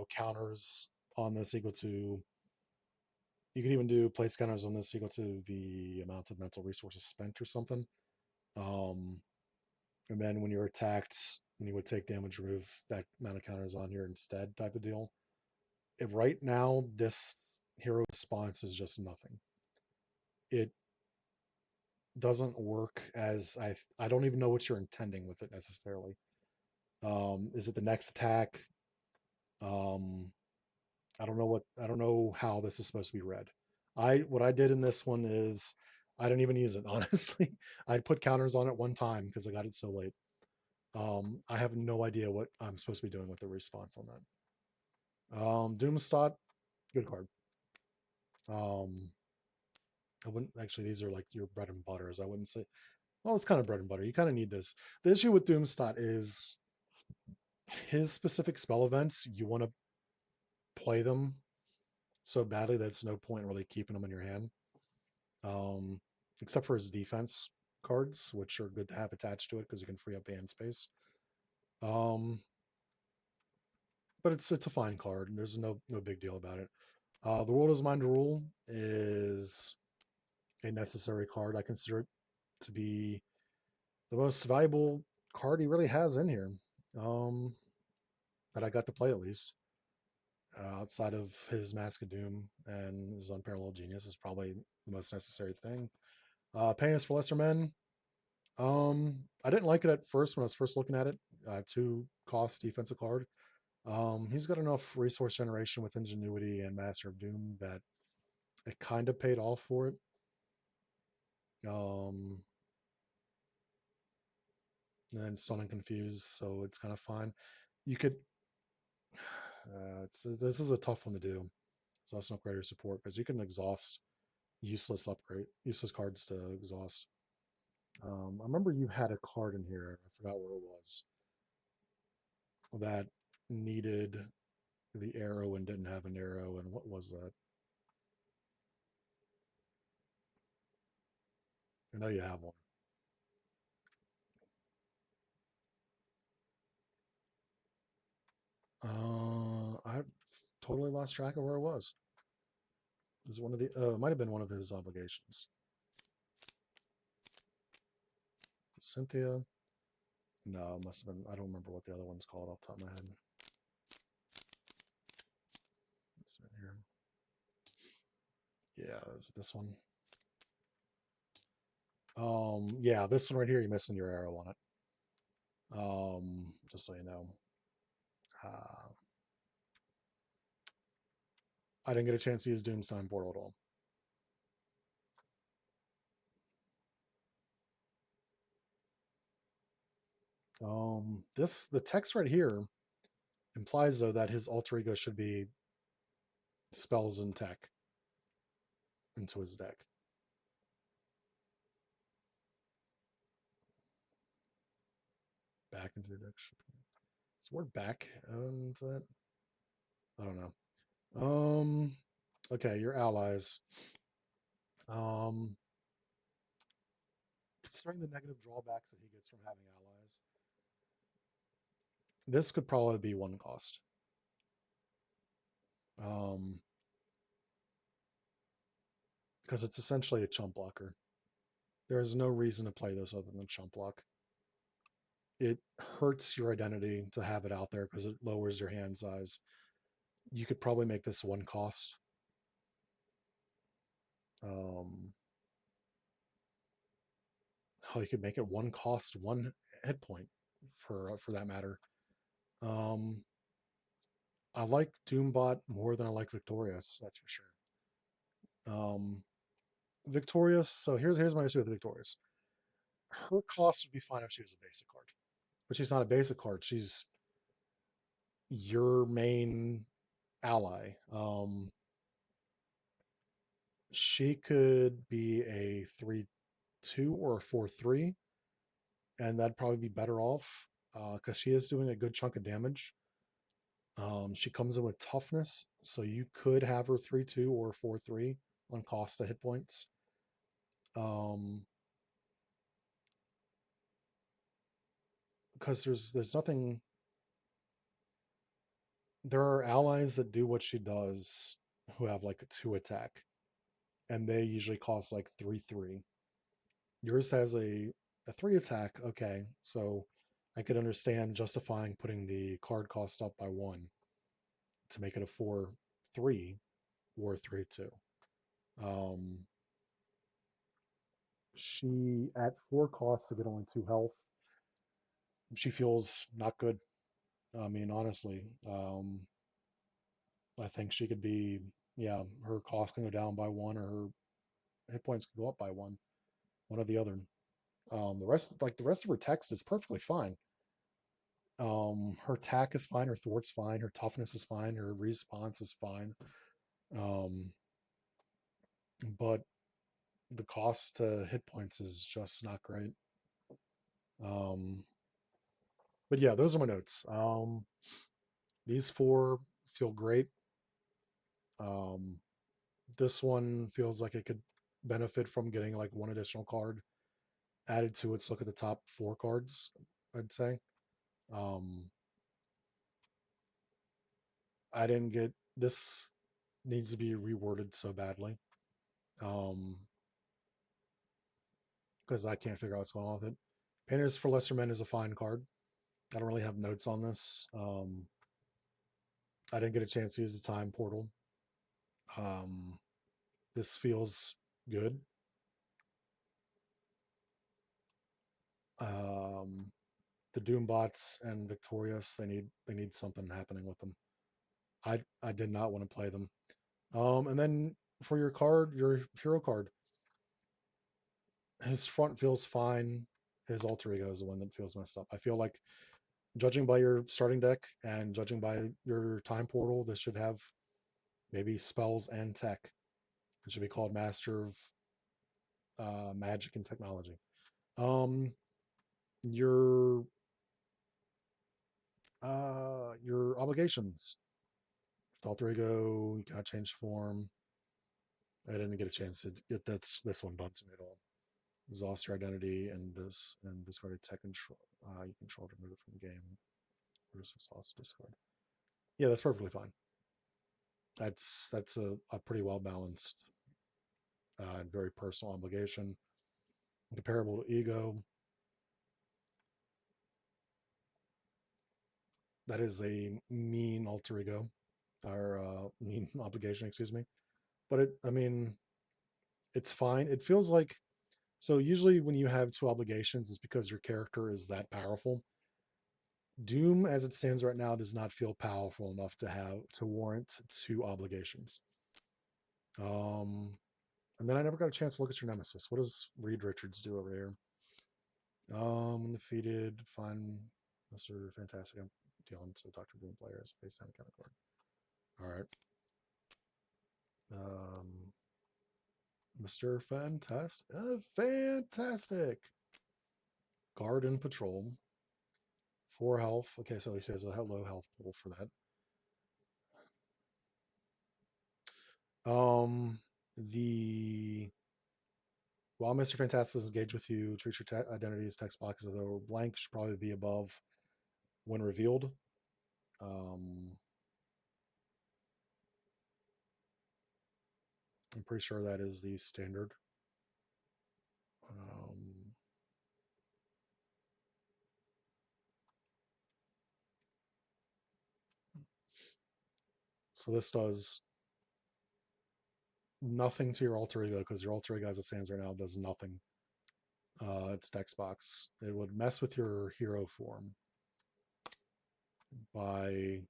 counters on this equal to, you can even do place counters on this equal to the amount of mental resources spent or something. And then when you're attacked, when you would take damage, remove that amount of counters on here instead, type of deal. Right now, this hero response is just nothing. It doesn't work as I don't even know what you're intending with it necessarily. Is it the next attack? I don't know how this is supposed to be read. What I did in this one is I didn't even use it, honestly. I put counters on it one time because I got it so late. I have no idea what I'm supposed to be doing with the response on that. Doomstot, good card. I wouldn't actually, these are like your bread and butters. I wouldn't say, well, it's kind of bread and butter. You kind of need this. The issue with Doomstot is his specific spell events, you want to play them so badly that's no point really keeping them in your hand. um, except for his defense cards, which are good to have attached to it because you can free up hand space. Um, but it's a fine card. There's no big deal about it. The World is Mine to Rule is a necessary card. I consider it to be the most valuable card he really has in here, um, that I got to play at least. Outside of his Mask of Doom and his Unparalleled Genius is probably the most necessary thing. Pain is for Lesser Men. I didn't like it at first when I was first looking at it. 2 cost defensive card. He's got enough resource generation with Ingenuity and Master of Doom that it kind of paid off for it. Um, and then Stun and Confuse, so it's kind of fine. You could. This is a tough one to do. So that's an upgrader support because you can exhaust useless cards to exhaust. I remember you had a card in here. I forgot where it was. That needed the arrow and didn't have an arrow. And what was that? I know you have one. I totally lost track of where it was. It was one of the. It might have been one of his obligations. Cynthia. No, it must have been. I don't remember what the other one's called off the top of my head. It's right here. Yeah, is it this one? Yeah, this one right here. You're missing your arrow on it. Just so you know. I didn't get a chance to use Doomstime Portal at all. The text right here implies though that his alter ego should be spells and tech into his deck. Back into the deck. Is the word back into that? I don't know. Okay, your allies. Um, Considering the negative drawbacks that he gets from having allies, this could probably be 1 cost. Because it's essentially a chump blocker. There is no reason to play this other than chump block. It hurts your identity to have it out there because it lowers your hand size. You could probably make this 1 cost. You could make it 1 cost, 1 hit point for that matter. I like Doombot more than I like Victorious, that's for sure. Victorious, so here's my issue with Victorious. Her cost would be fine if she was a basic card. But she's not a basic card. She's your main ally. She could be a 3/2 or a 4/3, and that'd probably be better off because she is doing a good chunk of damage. She comes in with toughness, so you could have her 3/2 or 4/3 on cost of hit points. Because there's nothing. There are allies that do what she does who have like a 2 attack, and they usually cost like 3/3. Yours has a 3 attack. Okay, so I could understand justifying putting the card cost up by 1 to make it a 4/3 or 3/2. Um, she at 4 costs to get only 2 health. She feels not good. I mean, honestly, I think she could be. Yeah, her cost can go down by 1, or her hit points can go up by 1, one or the other. The rest of her text is perfectly fine. Her attack is fine, her thwart's fine, her toughness is fine, her response is fine. Um, but the cost to hit points is just not great. Um, but yeah, those are my notes. These 4 feel great. This one feels like it could benefit from getting like one additional card added to its look at the top 4 cards, I'd say. Um, I didn't get this needs to be reworded so badly. Because I can't figure out what's going on with it. Painters for Lesser Men is a fine card. I don't really have notes on this. I didn't get a chance to use the time portal. This feels good. The Doombots and Victorious, they need something happening with them. I did not want to play them. And then for your card, your hero card, his front feels fine. His alter ego is the one that feels messed up. I feel like, judging by your starting deck and judging by your time portal, this should have maybe spells and tech. It should be called Master of Magic and Technology. Your obligations. Alter ego, you cannot change form. I didn't get a chance to get this one done to me at all. Exhaust your identity and discard a tech control. You control to remove it from the game. Reduce exhaust discard. Yeah, that's perfectly fine. That's a pretty well balanced and very personal obligation, comparable to ego. That is a mean alter ego, or mean obligation, excuse me. But I mean, it's fine. It feels like, so usually when you have 2 obligations, it's because your character is that powerful. Doom, as it stands right now, does not feel powerful enough to warrant 2 obligations. And then I never got a chance to look at your nemesis. What does Reed Richards do over here? Defeated, find Mr. Fantastic. I'm dealing to Dr. Doom players. Face down kind of card. All right. Mr. Fantastic. Fantastic. Guard and Patrol. 4 health. Okay, so he says a low health pool for that. While Mr. Fantastic is engaged with you, treat your identities text boxes as though blank. Should probably be above when revealed. I'm pretty sure that is the standard. So this does nothing to your alter ego, because your alter ego as it stands right now does nothing. It's text box. It would mess with your hero form by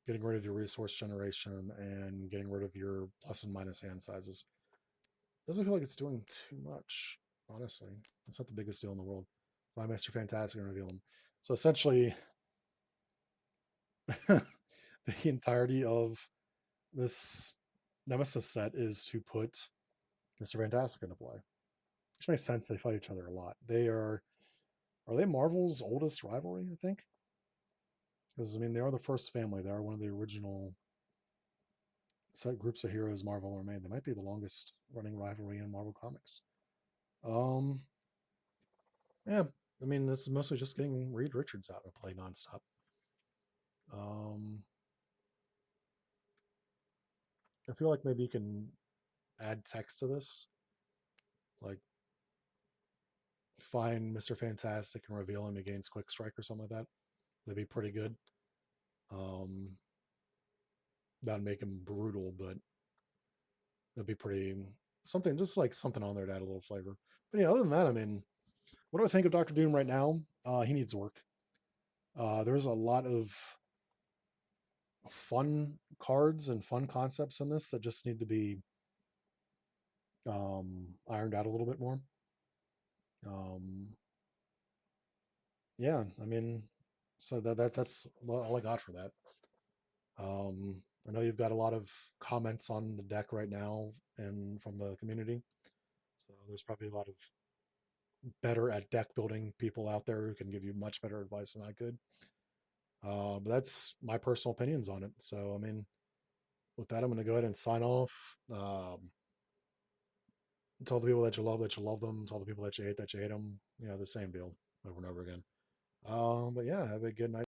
getting rid of your resource generation and getting rid of your plus and minus hand sizes. Doesn't feel like it's doing too much, honestly. It's not the biggest deal in the world. Buy Mr. Fantastic and reveal him. So essentially, the entirety of this Nemesis set is to put Mr. Fantastic into play. Which makes sense. They fight each other a lot. Are they Marvel's oldest rivalry, I think? Because, I mean, they are the first family. They are one of the original set groups of heroes Marvel ever made. They might be the longest running rivalry in Marvel Comics. Yeah, I mean, this is mostly just getting Reed Richards out and play nonstop. I feel like maybe you can add text to this, like find Mr. Fantastic and reveal him against Quick Strike or something like that. That'd be pretty good. That'd make him brutal, but that'd be pretty something, just like something on there to add a little flavor. But yeah, other than that, I mean, what do I think of Dr. Doom right now? He needs work. There's a lot of fun cards and fun concepts in this that just need to be ironed out a little bit more. Yeah, I mean, so that's all I got for that. I know you've got a lot of comments on the deck right now and from the community, so there's probably a lot of better at deck building people out there who can give you much better advice than I could. But that's my personal opinions on it. So, I mean, with that, I'm going to go ahead and sign off. Tell the people that you love them. Tell the people that you hate them. You know, the same deal over and over again. But yeah, have a good night.